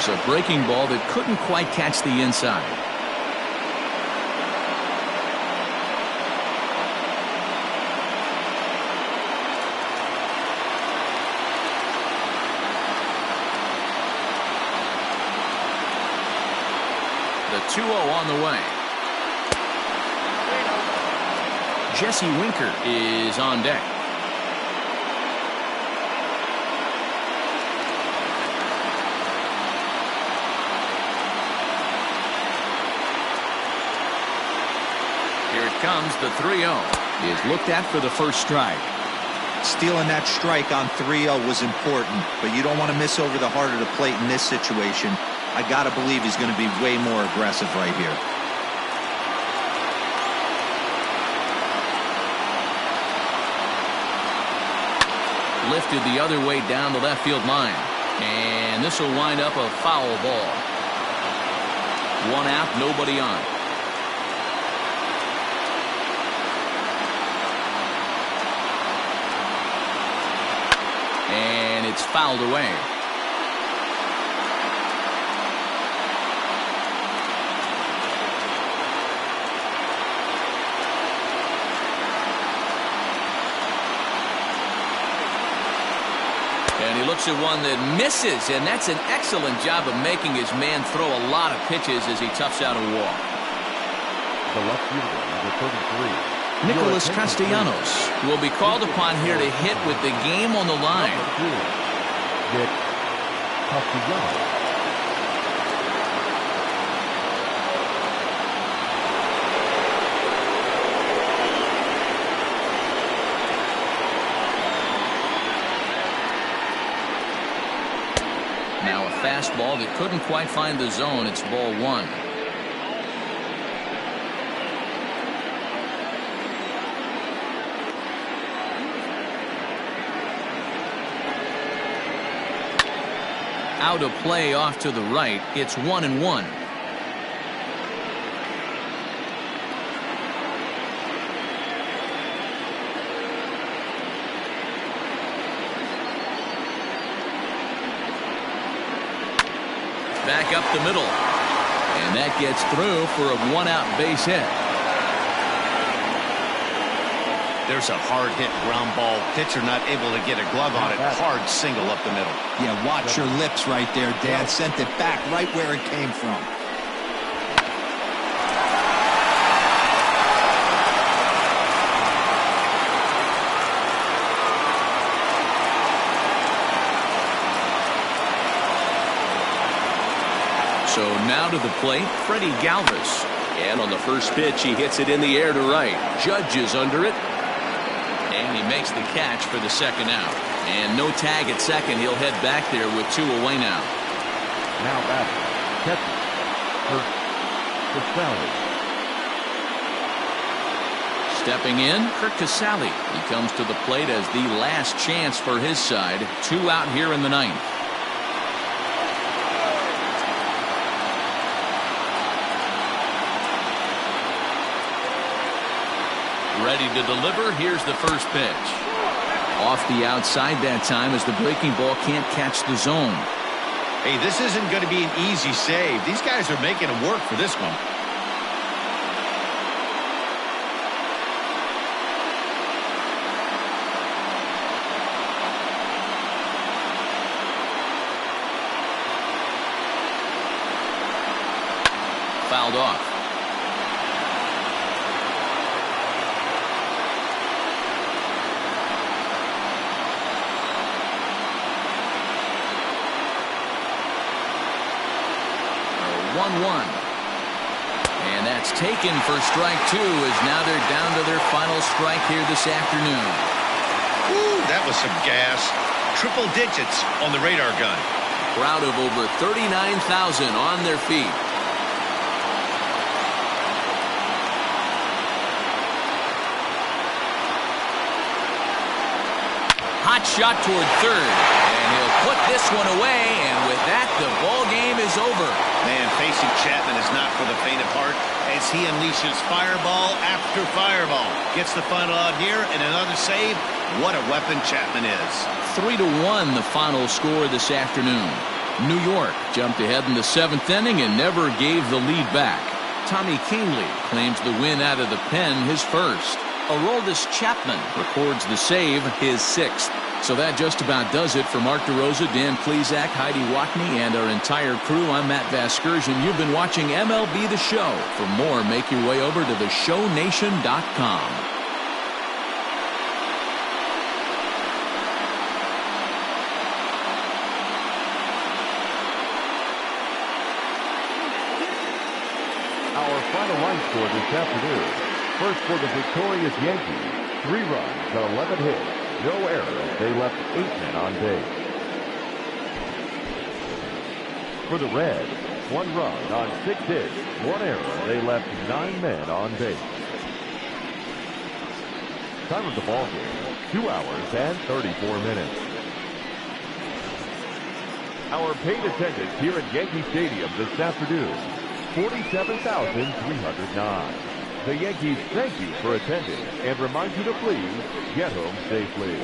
was a breaking ball that couldn't quite catch the inside. The 2-0 on the way. Jesse Winker is on deck. Here it comes. The 3-0 is looked at for the first strike. Stealing that strike on 3-0 was important, but you don't want to miss over the heart of the plate in this situation. I got to believe he's going to be way more aggressive right here. Lifted the other way down the left field line. And this will wind up a foul ball. 1 out, nobody on. And it's fouled away. And he looks at one that misses, and that's an excellent job of making his man throw a lot of pitches as he toughs out a walk. The left fielder, number 33. Nicholas Castellanos will be called upon here to hit with the game on the line. Nick Castellanos. Now a fastball that couldn't quite find the zone. It's ball 1. Out of play off to the right. It's 1-1. Back up the middle. And that gets through for a 1-out base hit. There's a hard hit ground ball. Pitcher not able to get a glove on it. Hard single up the middle. Yeah, watch your lips right there, Dan. Sent it back right where it came from. So now to the plate, Freddie Galvis. And on the first pitch, he hits it in the air to right. Judge is under it. And he makes the catch for the second out. And no tag at second. He'll head back there with 2 away now. Now batting, catcher, Kurt Casale. Stepping in, Kurt Casale. He comes to the plate as the last chance for his side. 2 out here in the 9th. Ready to deliver. Here's the first pitch. Off the outside that time as the breaking ball can't catch the zone. Hey, this isn't going to be an easy save. These guys are making him work for this one. Fouled off. And that's taken for strike 2 as now they're down to their final strike here this afternoon. Woo, that was some gas. Triple digits on the radar gun. Crowd of over 39,000 on their feet. Hot shot toward third. And he'll put this one away. And with that, the ball game is over. Man, facing Chapman is not for the faint of heart as he unleashes fireball after fireball. Gets the final out here and another save. What a weapon Chapman is. 3-1 the final score this afternoon. New York jumped ahead in the 7th inning and never gave the lead back. Tommy Kahnle claims the win out of the pen, his first. Aroldis Chapman records the save, his 6th. So that just about does it for Mark DeRosa, Dan Plesac, Heidi Watney, and our entire crew. I'm Matt Vasgersian. You've been watching MLB The Show. For more, make your way over to theshownation.com. Our final line score this afternoon. First for the victorious Yankees, 3 runs on 11 hits. No errors. They left 8 men on base. For the Reds, 1 run on 6 hits, 1 error. They left 9 men on base. Time of the ball game, 2 hours and 34 minutes. Our paid attendance here at Yankee Stadium this afternoon, 47,309. The Yankees thank you for attending and remind you to please get home safely.